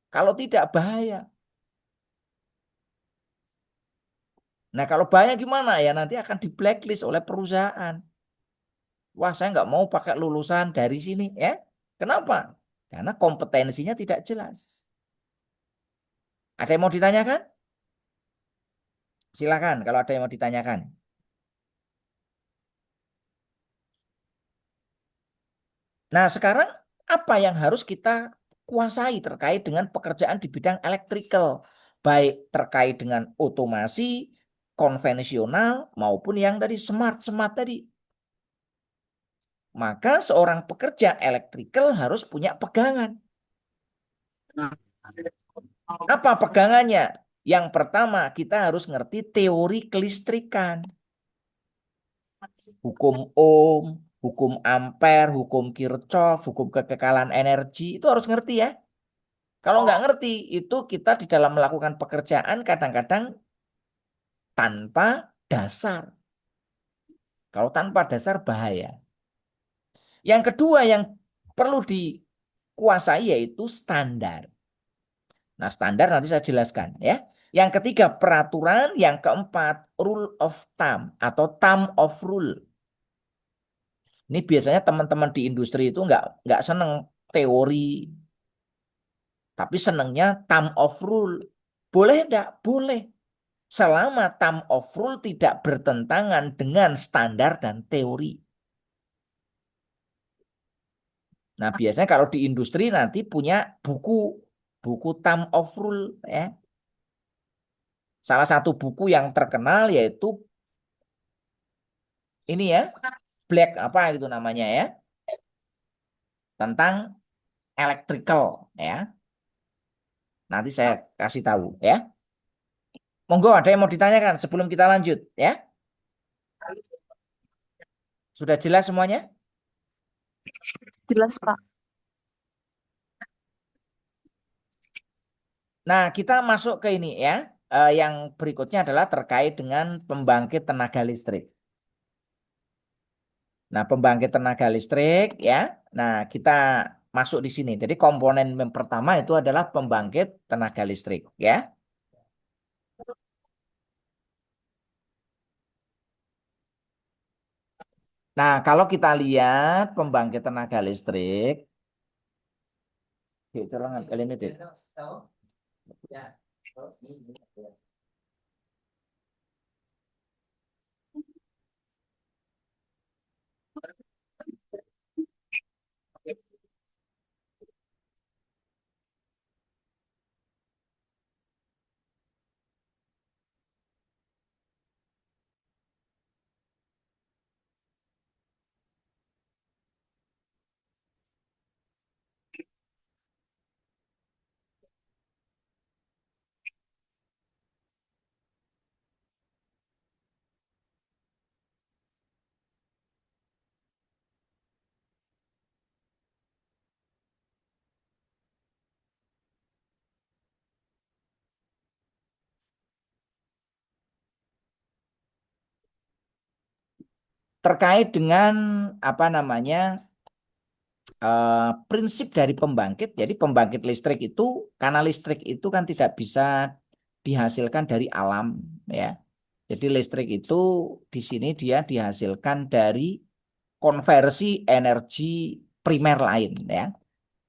Kalau tidak bahaya. Nah, kalau bahaya gimana ya? Nanti akan di blacklist oleh perusahaan. Wah, saya nggak mau pakai lulusan dari sini ya. Kenapa? Karena kompetensinya tidak jelas. Ada yang mau ditanyakan? Silakan kalau ada yang mau ditanyakan. Nah, sekarang apa yang harus kita kuasai terkait dengan pekerjaan di bidang electrical, baik terkait dengan otomasi, konvensional maupun yang tadi smart tadi. Maka seorang pekerja electrical harus punya pegangan. Apa pegangannya? Yang pertama, kita harus ngerti teori kelistrikan. Hukum Ohm, hukum Ampere, hukum Kirchhoff, hukum kekekalan energi, itu harus ngerti ya. Kalau nggak ngerti, itu kita di dalam melakukan pekerjaan kadang-kadang tanpa dasar. Kalau tanpa dasar bahaya. Yang kedua yang perlu dikuasai yaitu standar. Nah, standar nanti saya jelaskan ya. Yang ketiga peraturan, yang keempat rule of thumb atau thumb of rule. Ini biasanya teman-teman di industri itu nggak seneng teori, tapi senengnya thumb of rule. Boleh enggak? Boleh. Selama thumb of rule tidak bertentangan dengan standar dan teori. Nah, biasanya kalau di industri nanti punya buku thumb of rule ya. Salah satu buku yang terkenal yaitu ini ya, Black apa gitu namanya ya, tentang electrical ya. Nanti saya kasih tahu ya. Monggo ada yang mau ditanyakan sebelum kita lanjut ya. Sudah jelas semuanya? Jelas, Pak. Nah, kita masuk ke ini ya. Yang berikutnya adalah terkait dengan pembangkit tenaga listrik. Nah, pembangkit tenaga listrik ya. Nah, kita masuk di sini. Jadi komponen yang pertama itu adalah pembangkit tenaga listrik ya. Nah, kalau kita lihat pembangkit tenaga listrik, kali ini deh. Terkait dengan apa namanya prinsip dari pembangkit. Jadi pembangkit listrik itu, karena listrik itu kan tidak bisa dihasilkan dari alam ya. Jadi listrik itu di sini dia dihasilkan dari konversi energi primer lain ya.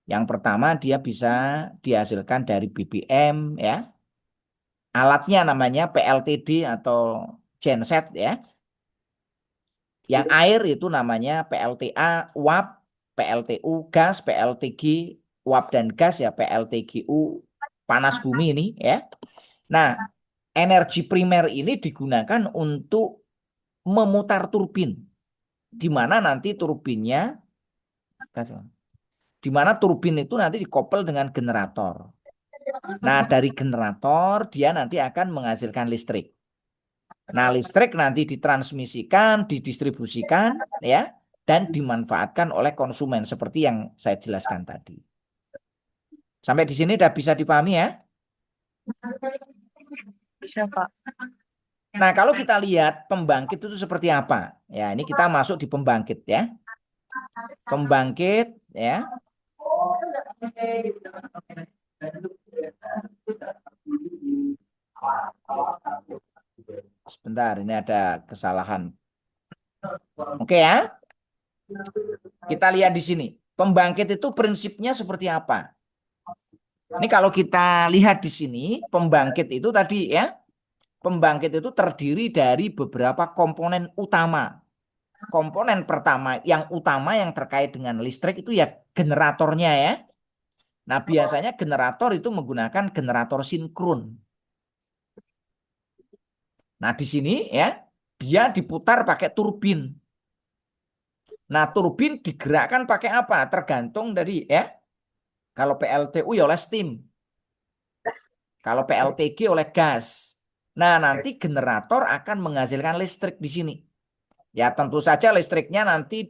Yang pertama dia bisa dihasilkan dari BBM ya. Alatnya namanya PLTD atau genset ya. Yang air itu namanya PLTA, uap, PLTU, gas, PLTG, uap dan gas ya, PLTGU, panas bumi ini ya. Nah, energi primer ini digunakan untuk memutar turbin, di mana nanti turbinnya, di mana turbin itu nanti dikoppel dengan generator. Nah, dari generator dia nanti akan menghasilkan listrik. Nah, listrik nanti ditransmisikan, didistribusikan ya, dan dimanfaatkan oleh konsumen seperti yang saya jelaskan tadi. Sampai di sini udah bisa dipahami ya? Bisa, Pak. Nah, kalau kita lihat pembangkit itu seperti apa? Ya, ini kita masuk di pembangkit ya. Pembangkit ya. Sebentar, ini ada kesalahan. Oke ya. Kita lihat di sini. Pembangkit itu prinsipnya seperti apa? Ini kalau kita lihat di sini, pembangkit itu tadi ya. Pembangkit itu terdiri dari beberapa komponen utama. Komponen pertama yang utama yang terkait dengan listrik itu ya generatornya ya. Nah, biasanya generator itu menggunakan generator sinkron. Nah, di sini ya dia diputar pakai turbin. Nah, turbin digerakkan pakai apa? Tergantung dari ya. Kalau PLTU ya oleh steam. Kalau PLTG oleh gas. Nah, nanti generator akan menghasilkan listrik di sini. Ya, tentu saja listriknya nanti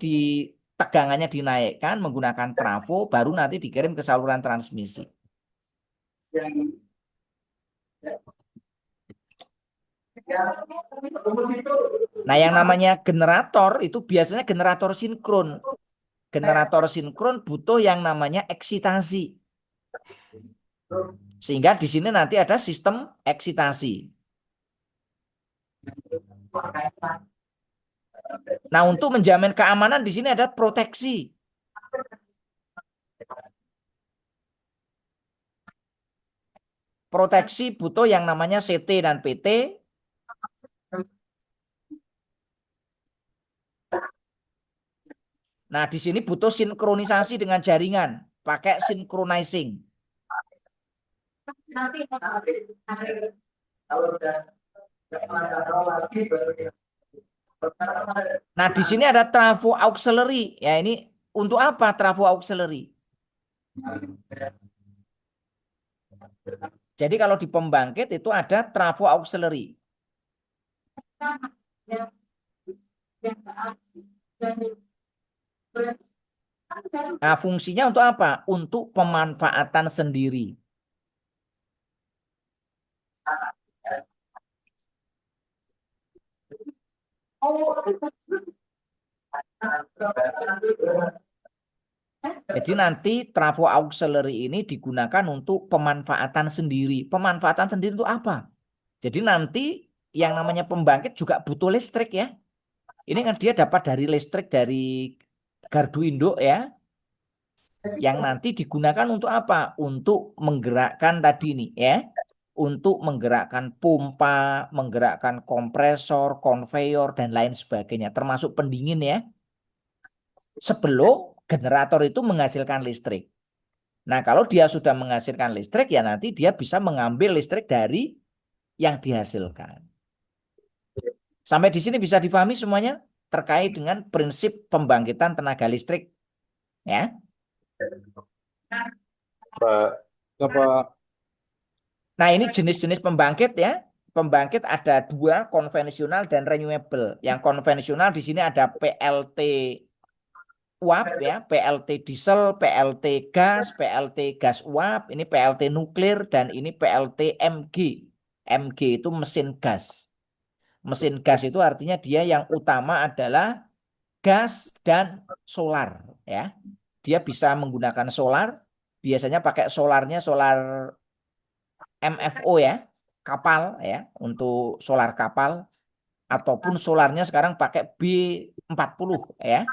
tegangannya dinaikkan menggunakan trafo, baru nanti dikirim ke saluran transmisi. Nah, yang namanya generator itu biasanya generator sinkron. Generator sinkron butuh yang namanya eksitasi. Sehingga di sini nanti ada sistem eksitasi. Nah, untuk menjamin keamanan di sini ada proteksi. Proteksi butuh yang namanya CT dan PT. Nah, di sini butuh sinkronisasi dengan jaringan, pakai synchronizing. Nah, di sini ada trafo auxiliary. Ya, ini untuk apa trafo auxiliary? Jadi kalau di pembangkit itu ada trafo auxiliary. Nah, fungsinya untuk apa? Untuk pemanfaatan sendiri. Jadi nanti trafo auxiliary ini digunakan untuk pemanfaatan sendiri. Pemanfaatan sendiri itu apa? Jadi nanti yang namanya pembangkit juga butuh listrik ya. Ini kan dia dapat dari listrik dari gardu induk ya. Yang nanti digunakan untuk apa? Untuk menggerakkan tadi nih ya. Untuk menggerakkan pompa, menggerakkan kompresor, konveyor, dan lain sebagainya. Termasuk pendingin ya. Sebelum generator itu menghasilkan listrik. Nah, kalau dia sudah menghasilkan listrik, ya nanti dia bisa mengambil listrik dari yang dihasilkan. Sampai di sini bisa difahami semuanya terkait dengan prinsip pembangkitan tenaga listrik. Ya. Pak. Apa? Nah, ini jenis-jenis pembangkit ya. Pembangkit ada dua, konvensional dan renewable. Yang konvensional di sini ada PLT uap ya, PLT diesel, PLT gas, PLT gas uap, ini PLT nuklir dan ini PLT MG. MG itu mesin gas. Mesin gas itu artinya dia yang utama adalah gas dan solar ya. Dia bisa menggunakan solar, biasanya pakai solarnya solar MFO ya, kapal ya, untuk solar kapal ataupun solarnya sekarang pakai B40 ya,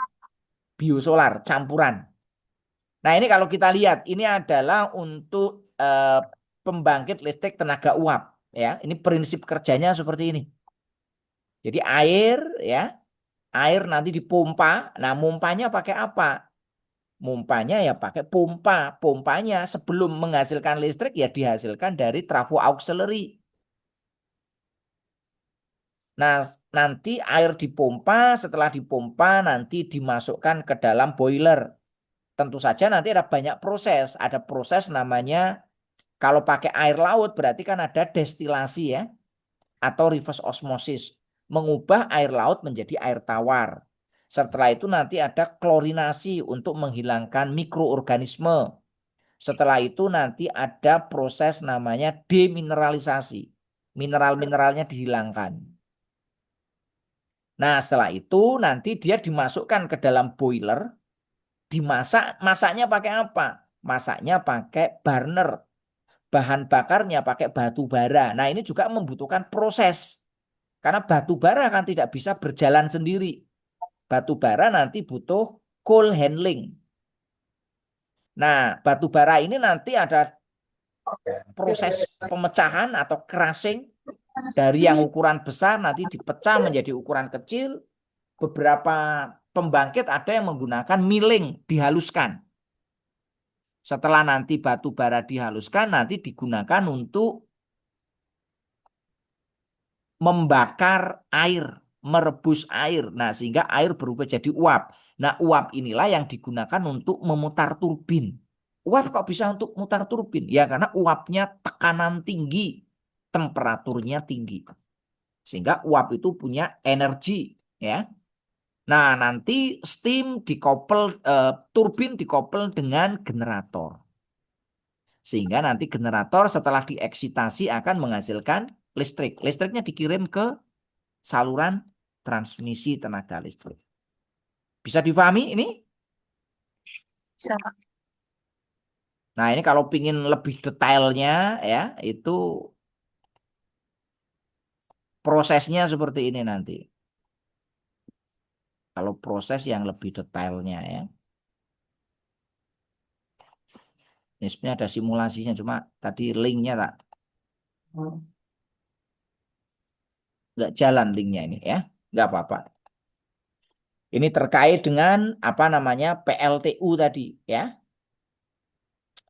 biosolar campuran. Nah, ini kalau kita lihat ini adalah untuk pembangkit listrik tenaga uap ya. Ini prinsip kerjanya seperti ini. Jadi air ya, air nanti dipompa. Nah, mumpanya pakai apa? Mumpanya ya pakai pompa. Pompanya sebelum menghasilkan listrik ya dihasilkan dari trafo auxiliary. Nah, nanti air dipompa, setelah dipompa nanti dimasukkan ke dalam boiler. Tentu saja nanti ada banyak proses. Ada proses namanya, kalau pakai air laut berarti kan ada destilasi ya, atau reverse osmosis. Mengubah air laut menjadi air tawar. Setelah itu nanti ada klorinasi untuk menghilangkan mikroorganisme. Setelah itu nanti ada proses namanya demineralisasi. Mineral-mineralnya dihilangkan. Nah, setelah itu nanti dia dimasukkan ke dalam boiler, dimasak. Masaknya pakai apa? Masaknya pakai burner. Bahan bakarnya pakai batu bara. Nah, ini juga membutuhkan proses. Karena batu bara kan tidak bisa berjalan sendiri. Batu bara nanti butuh coal handling. Nah, batu bara ini nanti ada proses pemecahan atau crushing. Dari yang ukuran besar nanti dipecah menjadi ukuran kecil. Beberapa pembangkit ada yang menggunakan milling, dihaluskan. Setelah nanti batu bara dihaluskan, nanti digunakan untuk membakar air, merebus air. Nah, sehingga air berubah jadi uap. Nah, uap inilah yang digunakan untuk memutar turbin. Uap kok bisa untuk mutar turbin? Ya, karena uapnya tekanan tinggi, temperaturnya tinggi. Sehingga uap itu punya energi, ya. Nah, nanti steam dikoppel, turbin dikoppel dengan generator. Sehingga nanti generator setelah dieksitasi akan menghasilkan listrik. Listriknya dikirim ke saluran transmisi tenaga listrik. Bisa difahami ini? Bisa, Pak. Nah, ini kalau pingin lebih detailnya ya, itu prosesnya seperti ini nanti. Kalau proses yang lebih detailnya ya. Ini sebenarnya ada simulasinya, cuma tadi linknya tak nggak jalan linknya ini ya. Nggak apa-apa. Ini terkait dengan apa namanya PLTU tadi ya.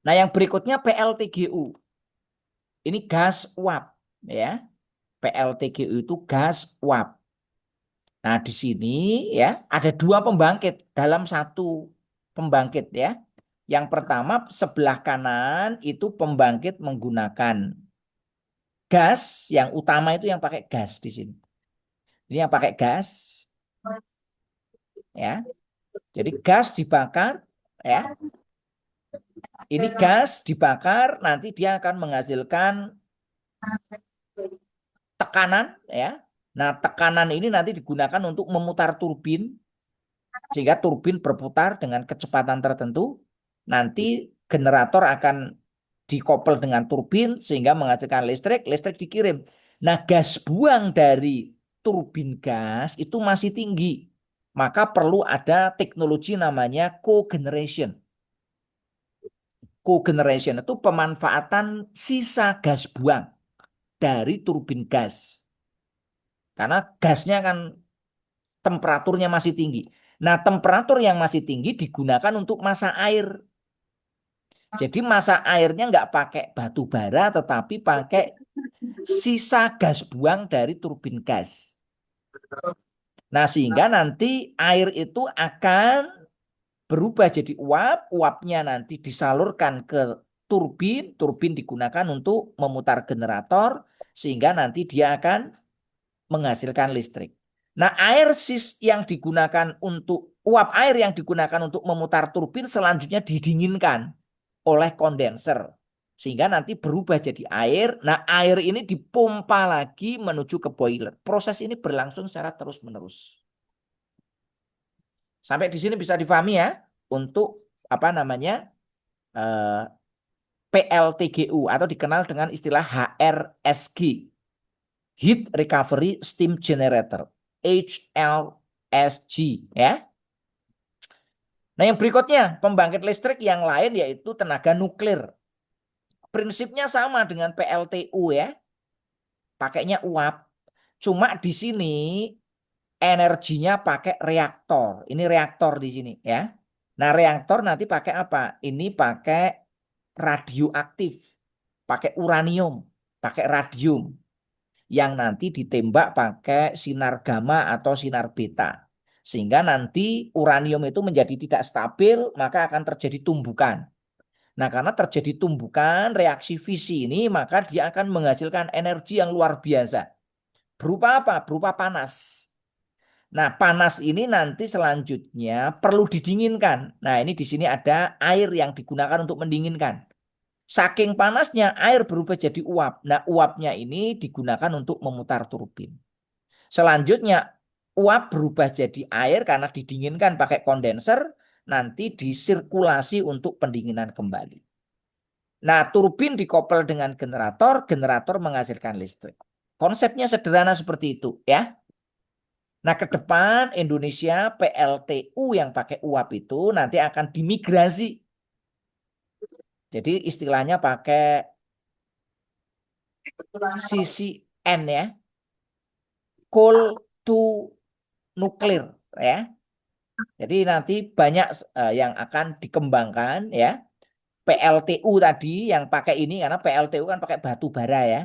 Nah, yang berikutnya PLTGU. Ini gas uap ya. PLTGU itu gas uap. Nah, di sini ya ada dua pembangkit dalam satu pembangkit ya. Yang pertama sebelah kanan itu pembangkit menggunakan gas, yang utama itu yang pakai gas di sini. Ini yang pakai gas ya. Jadi gas dibakar ya. Ini gas dibakar nanti dia akan menghasilkan tekanan ya. Nah, tekanan ini nanti digunakan untuk memutar turbin sehingga turbin berputar dengan kecepatan tertentu. Nanti generator akan dikoppel dengan turbin sehingga menghasilkan listrik, listrik dikirim. Nah, gas buang dari turbin gas itu masih tinggi. Maka perlu ada teknologi namanya cogeneration. Cogeneration itu pemanfaatan sisa gas buang dari turbin gas. Karena gasnya kan temperaturnya masih tinggi. Nah, temperatur yang masih tinggi digunakan untuk masa air. Jadi masa airnya nggak pakai batu bara, tetapi pakai sisa gas buang dari turbin gas. Nah, sehingga nanti air itu akan berubah jadi uap, uapnya nanti disalurkan ke turbin, turbin digunakan untuk memutar generator, sehingga nanti dia akan menghasilkan listrik. Nah, air yang digunakan untuk uap air yang digunakan untuk memutar turbin selanjutnya didinginkan oleh kondenser sehingga nanti berubah jadi air. Nah, air ini dipompa lagi menuju ke boiler. Proses ini berlangsung secara terus-menerus. Sampai di sini bisa difahami ya untuk apa namanya PLTGU atau dikenal dengan istilah HRSG. Heat Recovery Steam Generator, HLSG ya. Nah, yang berikutnya pembangkit listrik yang lain yaitu tenaga nuklir. Prinsipnya sama dengan PLTU ya. Pakainya uap. Cuma di sini energinya pakai reaktor. Ini reaktor di sini ya. Nah, reaktor nanti pakai apa? Ini pakai radioaktif, pakai uranium, pakai radium yang nanti ditembak pakai sinar gamma atau sinar beta. Sehingga nanti uranium itu menjadi tidak stabil, maka akan terjadi tumbukan. Nah, karena terjadi tumbukan reaksi fisi ini, maka dia akan menghasilkan energi yang luar biasa. Berupa apa? Berupa panas. Nah, panas ini nanti selanjutnya perlu didinginkan. Nah, ini di sini ada air yang digunakan untuk mendinginkan. Saking panasnya air berubah jadi uap. Nah, uapnya ini digunakan untuk memutar turbin. Selanjutnya uap berubah jadi air karena didinginkan pakai kondenser, nanti disirkulasi untuk pendinginan kembali. Nah, turbin dikoppel dengan generator, generator menghasilkan listrik. Konsepnya sederhana seperti itu ya. Nah, ke depan Indonesia PLTU yang pakai uap itu nanti akan dimigrasi. Jadi istilahnya pakai CCN ya, coal to nuclear ya. Jadi nanti banyak yang akan dikembangkan ya. PLTU tadi yang pakai ini karena PLTU kan pakai batu bara ya.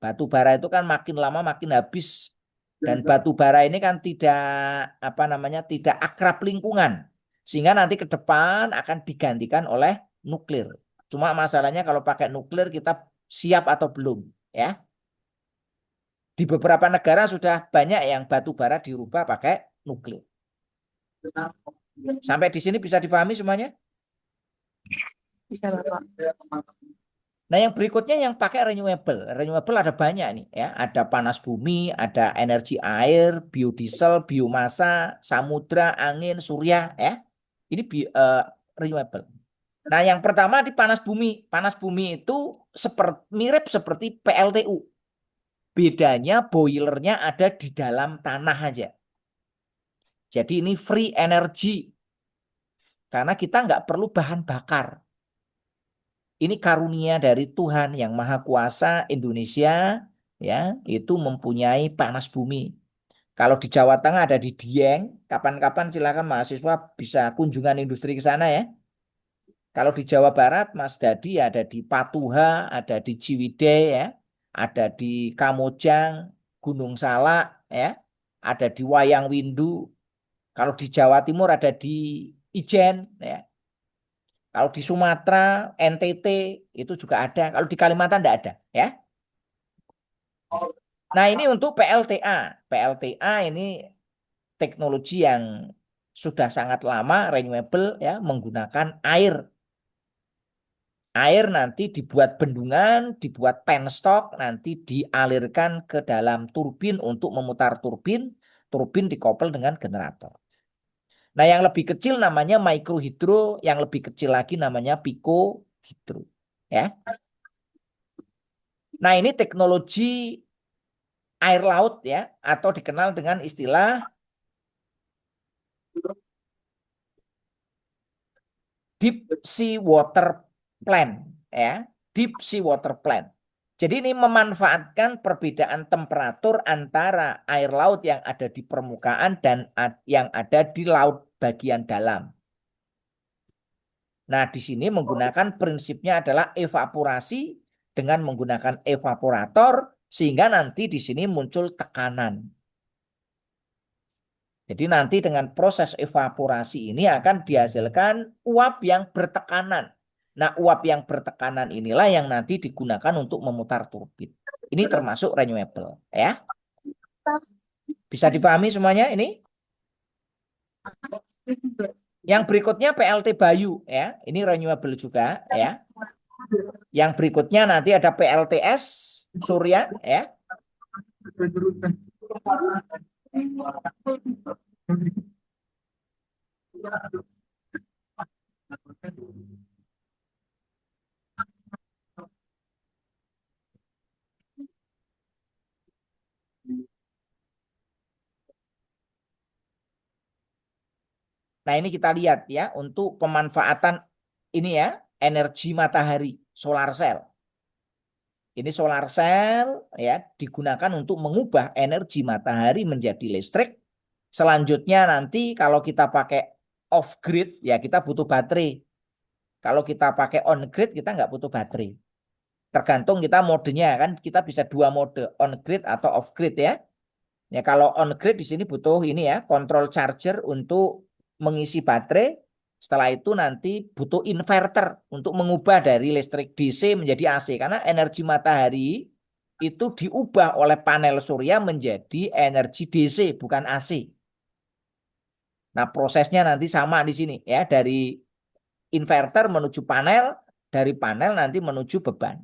Batu bara itu kan makin lama makin habis dan batu bara ini kan tidak apa namanya tidak akrab lingkungan. Sehingga nanti ke depan akan digantikan oleh nuklir. Cuma masalahnya kalau pakai nuklir kita siap atau belum ya. Di beberapa negara sudah banyak yang batu bara dirubah pakai nuklir. Sampai di sini bisa difahami semuanya? Bisa, Bapak. Nah, yang berikutnya yang pakai renewable. Renewable ada banyak nih ya. Ada panas bumi, ada energi air, biodiesel, biomasa, samudra, angin, surya ya. Ini renewable. Nah, yang pertama di panas bumi. Panas bumi itu mirip seperti PLTU. Bedanya boilernya ada di dalam tanah aja. Jadi ini free energy. Karena kita nggak perlu bahan bakar. Ini karunia dari Tuhan yang Maha Kuasa. Indonesia ya itu mempunyai panas bumi. Kalau di Jawa Tengah ada di Dieng, kapan-kapan silakan mahasiswa bisa kunjungan industri ke sana ya. Kalau di Jawa Barat, Mas Dadi ada di Patuha, ada di Ciwidey ya, ada di Kamojang, Gunung Salak ya, ada di Wayang Windu. Kalau di Jawa Timur ada di Ijen ya. Kalau di Sumatera, NTT itu juga ada. Kalau di Kalimantan tidak ada ya. Nah, ini untuk PLTA. PLTA ini teknologi yang sudah sangat lama renewable ya, menggunakan air. Air nanti dibuat bendungan, dibuat penstock, nanti dialirkan ke dalam turbin untuk memutar turbin. Turbin dikoppel dengan generator. Nah, yang lebih kecil namanya mikrohidro, yang lebih kecil lagi namanya pikohidro. Ya. Nah, ini teknologi air laut ya, atau dikenal dengan istilah deep sea water plant ya, deep sea water plant. Jadi ini memanfaatkan perbedaan temperatur antara air laut yang ada di permukaan dan yang ada di laut bagian dalam. Nah, di sini menggunakan prinsipnya adalah evaporasi dengan menggunakan evaporator sehingga nanti di sini muncul tekanan. Jadi nanti dengan proses evaporasi ini akan dihasilkan uap yang bertekanan. Nah, uap yang bertekanan inilah yang nanti digunakan untuk memutar turbin. Ini termasuk renewable, ya. Bisa dipahami semuanya ini? Yang berikutnya PLT Bayu, ya. Ini renewable juga, ya. Yang berikutnya nanti ada PLTS Surya, ya. Nah, ini kita lihat ya untuk pemanfaatan ini ya, energi matahari, solar cell. Ini solar cell ya digunakan untuk mengubah energi matahari menjadi listrik. Selanjutnya nanti kalau kita pakai off grid ya kita butuh baterai. Kalau kita pakai on grid kita nggak butuh baterai. Tergantung kita modenya kan, kita bisa dua mode, on grid atau off grid ya. Ya kalau on grid di sini butuh ini ya, control charger untuk mengisi baterai. Setelah itu nanti butuh inverter untuk mengubah dari listrik DC menjadi AC karena energi matahari itu diubah oleh panel surya menjadi energi DC bukan AC. Nah, prosesnya nanti sama di sini ya, dari inverter menuju panel, dari panel nanti menuju beban.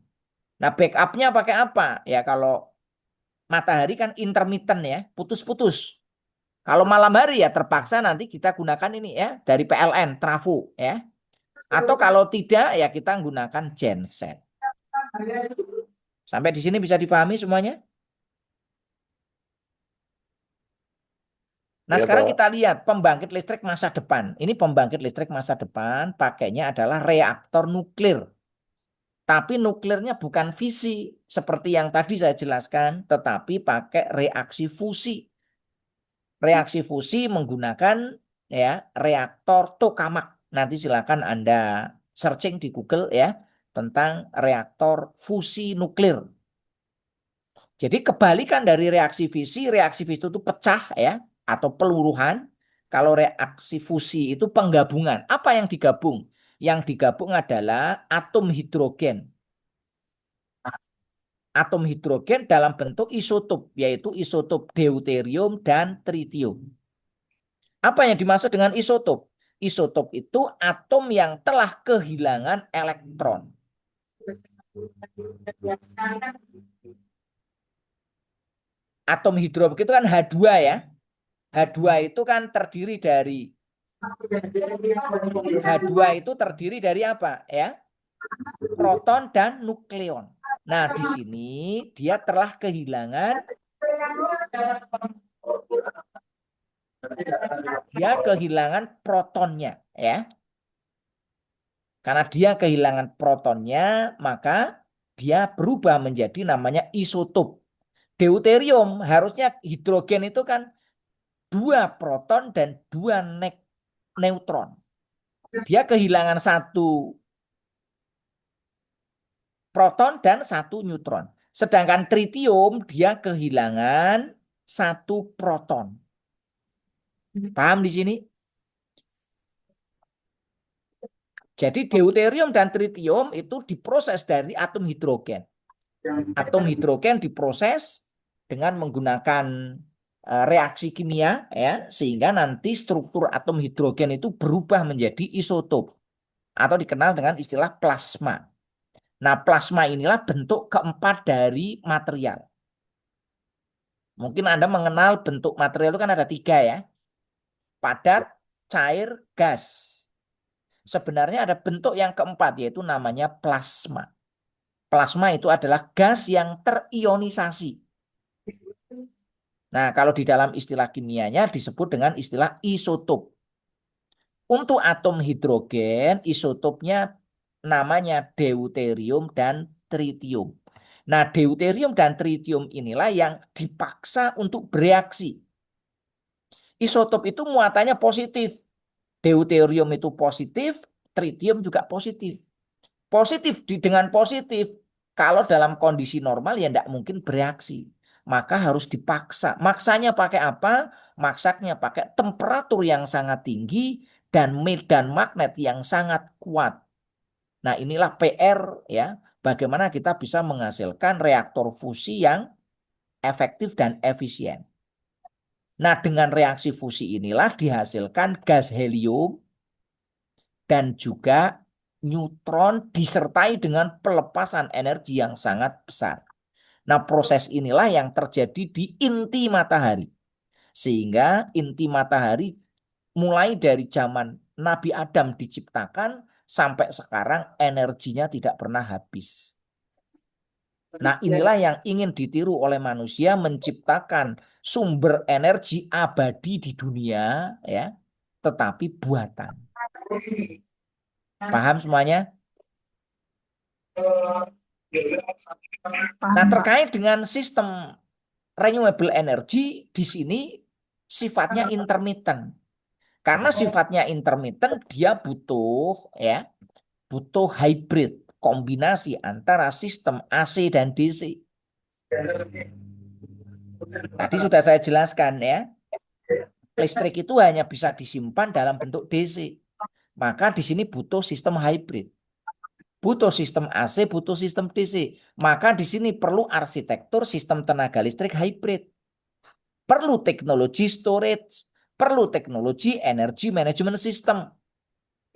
Nah, backupnya pakai apa? Ya kalau matahari kan intermittent ya, putus-putus. Kalau malam hari ya terpaksa nanti kita gunakan ini ya dari PLN, trafo ya. Atau kalau tidak ya kita gunakan genset. Sampai di sini bisa dipahami semuanya? Nah, Ya, sekarang Pak. kita lihat pembangkit listrik masa depan. Ini pembangkit listrik masa depan pakainya adalah reaktor nuklir. Tapi nuklirnya bukan fisi seperti yang tadi saya jelaskan, tetapi pakai reaksi fusi. Reaksi fusi menggunakan ya reaktor tokamak. Nanti silakan Anda searching di Google ya tentang reaktor fusi nuklir. Jadi kebalikan dari reaksi fisi itu pecah ya atau peluruhan. Kalau reaksi fusi itu penggabungan. Apa yang digabung? Yang digabung adalah atom hidrogen. Atom hidrogen dalam bentuk isotop, yaitu isotop deuterium dan tritium. Apa yang dimaksud dengan isotop? Isotop itu atom yang telah kehilangan elektron. Atom hidrogen itu kan H2 ya. H2 itu kan terdiri dari H2 itu terdiri dari apa ya? Proton dan nukleon. Nah, di sini dia telah kehilangan protonnya ya. Karena dia kehilangan protonnya, maka dia berubah menjadi namanya isotop. Deuterium harusnya hidrogen itu kan 2 proton dan 2 neutron. Dia kehilangan 1 proton dan 1 neutron. Sedangkan tritium dia kehilangan 1 proton. Paham di sini? Jadi deuterium dan tritium itu diproses dari atom hidrogen. Atom hidrogen diproses dengan menggunakan reaksi kimia ya, sehingga nanti struktur atom hidrogen itu berubah menjadi isotop atau dikenal dengan istilah plasma. Nah, plasma inilah bentuk keempat dari material. Mungkin Anda mengenal bentuk material itu kan ada 3 ya. Padat, cair, gas. Sebenarnya ada bentuk yang keempat yaitu namanya plasma. Plasma itu adalah gas yang terionisasi. Nah, kalau di dalam istilah kimianya disebut dengan istilah isotop. Untuk atom hidrogen, isotopnya namanya deuterium dan tritium. Nah, deuterium dan tritium inilah yang dipaksa untuk bereaksi. Isotop itu muatannya positif. Deuterium itu positif, tritium juga positif. Dengan positif, kalau dalam kondisi normal ya tidak mungkin bereaksi. Maka harus dipaksa. Maksanya pakai apa? Maksanya pakai temperatur yang sangat tinggi dan medan magnet yang sangat kuat. Nah, inilah PR ya. Bagaimana kita bisa menghasilkan reaktor fusi yang efektif dan efisien. Nah, dengan reaksi fusi inilah dihasilkan gas helium dan juga neutron disertai dengan pelepasan energi yang sangat besar. Nah, proses inilah yang terjadi di inti matahari. Sehingga inti matahari mulai dari zaman Nabi Adam diciptakan sampai sekarang energinya tidak pernah habis. Nah, inilah yang ingin ditiru oleh manusia, menciptakan sumber energi abadi di dunia ya, tetapi buatan. Paham semuanya? Nah, Paham, Pak. terkait dengan sistem renewable energy di sini sifatnya intermittent. Karena sifatnya intermittent, dia butuh hybrid, kombinasi antara sistem AC dan DC. Tadi sudah saya jelaskan ya, listrik itu hanya bisa disimpan dalam bentuk DC. Maka di sini butuh sistem hybrid. Butuh sistem AC, butuh sistem DC. Maka di sini perlu arsitektur sistem tenaga listrik hybrid. Perlu teknologi storage, perlu teknologi energy management system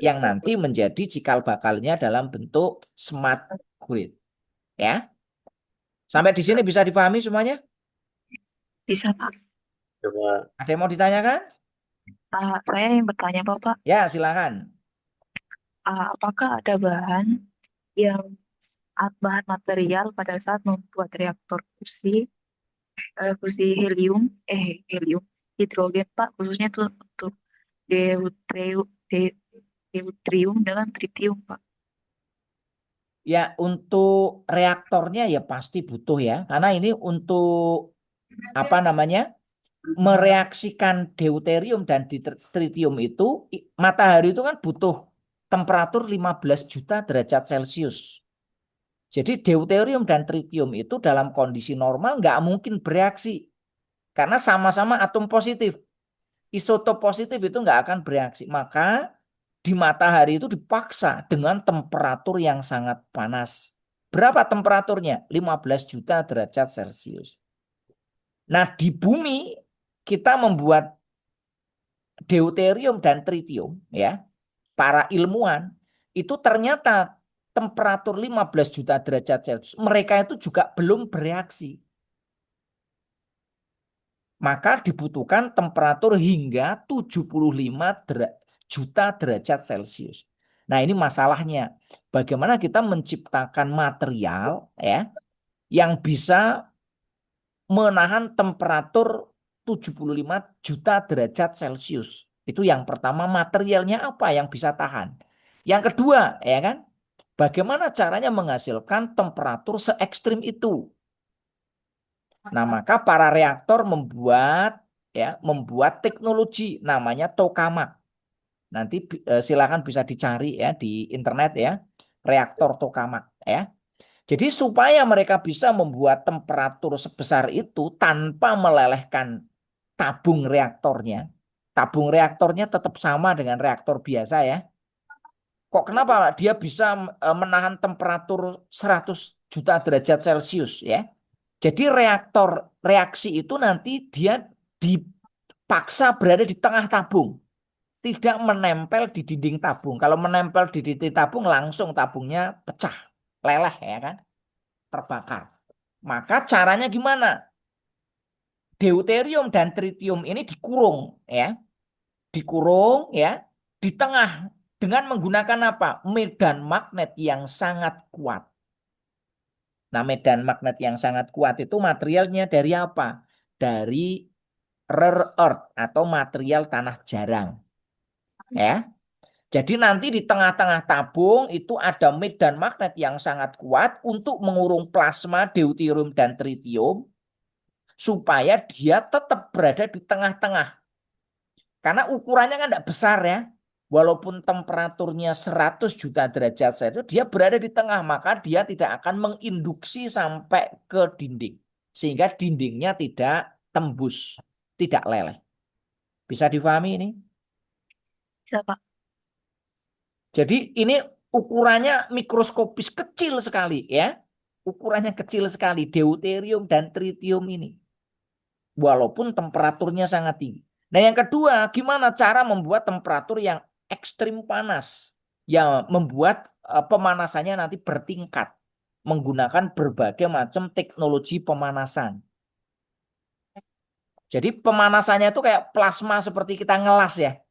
yang nanti menjadi cikal bakalnya dalam bentuk smart grid. Ya. Sampai di sini bisa dipahami semuanya? Bisa, Pak. Coba. Ada yang mau ditanyakan? Saya yang bertanya, Bapak, Ya, silakan. apakah ada yang bahan material pada saat membuat reaktor fusi helium, hidrogen, Pak, khususnya tuh untuk deuterium, deuterium dengan tritium, Pak. Ya, untuk reaktornya ya pasti butuh ya. Karena ini untuk apa namanya? Mereaksikan deuterium dan tritium itu, matahari itu kan butuh temperatur 15 juta derajat Celcius. Jadi deuterium dan tritium itu dalam kondisi normal nggak mungkin bereaksi. Karena sama-sama atom positif. Isotop positif itu nggak akan bereaksi. Maka di matahari itu dipaksa dengan temperatur yang sangat panas. Berapa temperaturnya? 15 juta derajat Celcius. Nah, di bumi kita membuat deuterium dan tritium ya. Para ilmuwan itu ternyata temperatur 15 juta derajat Celcius, mereka itu juga belum bereaksi. Maka dibutuhkan temperatur hingga 75 juta derajat Celcius. Nah, ini masalahnya. Bagaimana kita menciptakan material ya yang bisa menahan temperatur 75 juta derajat Celcius. Itu yang pertama, materialnya apa yang bisa tahan. Yang kedua, ya kan? Bagaimana caranya menghasilkan temperatur se ekstrim itu? Nah, maka para reaktor membuat teknologi namanya tokamak. Nanti silakan bisa dicari ya di internet ya, reaktor tokamak ya. Jadi supaya mereka bisa membuat temperatur sebesar itu tanpa melelehkan tabung reaktornya. Tabung reaktornya tetap sama dengan reaktor biasa ya. Kok kenapa dia bisa menahan temperatur 100 juta derajat Celcius ya? Jadi reaksi itu nanti dia dipaksa berada di tengah tabung, tidak menempel di dinding tabung. Kalau menempel di dinding tabung langsung tabungnya pecah, leleh ya kan, terbakar. Maka caranya gimana? Deuterium dan tritium ini dikurung ya, di tengah dengan menggunakan apa? Medan magnet yang sangat kuat. Nah, medan magnet yang sangat kuat itu materialnya dari apa? Dari rare earth atau material tanah jarang. Ya. Jadi nanti di tengah-tengah tabung itu ada medan magnet yang sangat kuat untuk mengurung plasma deuterium dan tritium supaya dia tetap berada di tengah-tengah. Karena ukurannya kan tidak besar ya. Walaupun temperaturnya 100 juta derajat Celcius, dia berada di tengah, maka dia tidak akan menginduksi sampai ke dinding. Sehingga dindingnya tidak tembus, tidak leleh. Bisa difahami ini? Bisa, Pak. Jadi ini ukurannya mikroskopis kecil sekali ya. Ukurannya kecil sekali, deuterium dan tritium ini. Walaupun temperaturnya sangat tinggi. Nah, yang kedua, gimana cara membuat temperatur yang ekstrim panas? Ya, membuat pemanasannya nanti bertingkat menggunakan berbagai macam teknologi pemanasan. Jadi pemanasannya itu kayak plasma seperti kita ngelas ya.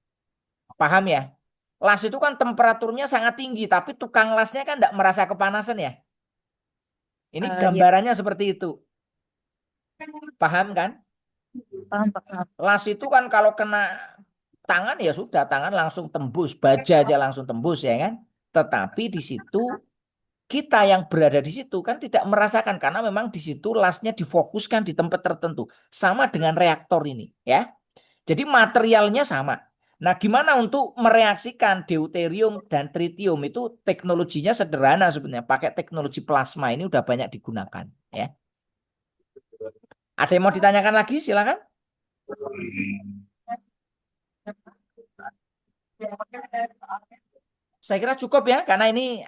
Paham ya? Las itu kan temperaturnya sangat tinggi, tapi tukang lasnya kan tidak merasa kepanasan ya. Ini Ya, gambarannya seperti itu. Paham kan? paham, Pak. Paham. Las itu kan kalau kena tangan ya sudah, tangan langsung tembus, baja aja langsung tembus ya kan. Tetapi di situ kita yang berada di situ kan tidak merasakan karena memang di situ lasnya difokuskan di tempat tertentu. Sama dengan reaktor ini ya. Jadi materialnya sama. Nah, gimana untuk mereaksikan deuterium dan tritium itu teknologinya sederhana sebenarnya. Pakai teknologi plasma ini udah banyak digunakan ya. Ada yang mau ditanyakan lagi? Silakan. Saya kira cukup ya karena ini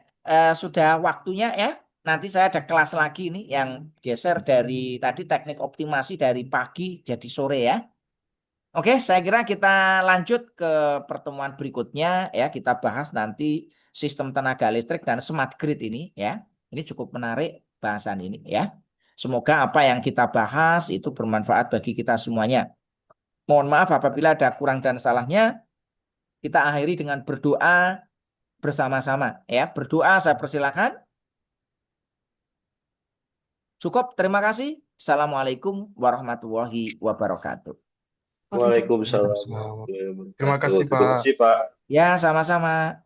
sudah waktunya ya. Nanti saya ada kelas lagi nih yang geser dari tadi teknik optimasi dari pagi jadi sore ya. Oke, saya kira kita lanjut ke pertemuan berikutnya ya. Kita bahas nanti sistem tenaga listrik dan smart grid ini ya. Ini cukup menarik bahasan ini ya. Semoga apa yang kita bahas itu bermanfaat bagi kita semuanya. Mohon maaf apabila ada kurang dan salahnya. Kita akhiri dengan berdoa bersama-sama ya. Berdoa saya persilakan. Cukup, terima kasih. Assalamualaikum warahmatullahi wabarakatuh. Waalaikumsalam Waalaikumsalam. warahmatullahi Terima wabarakatuh. kasih, Terima Pak. kasih, Pak. Ya, sama-sama.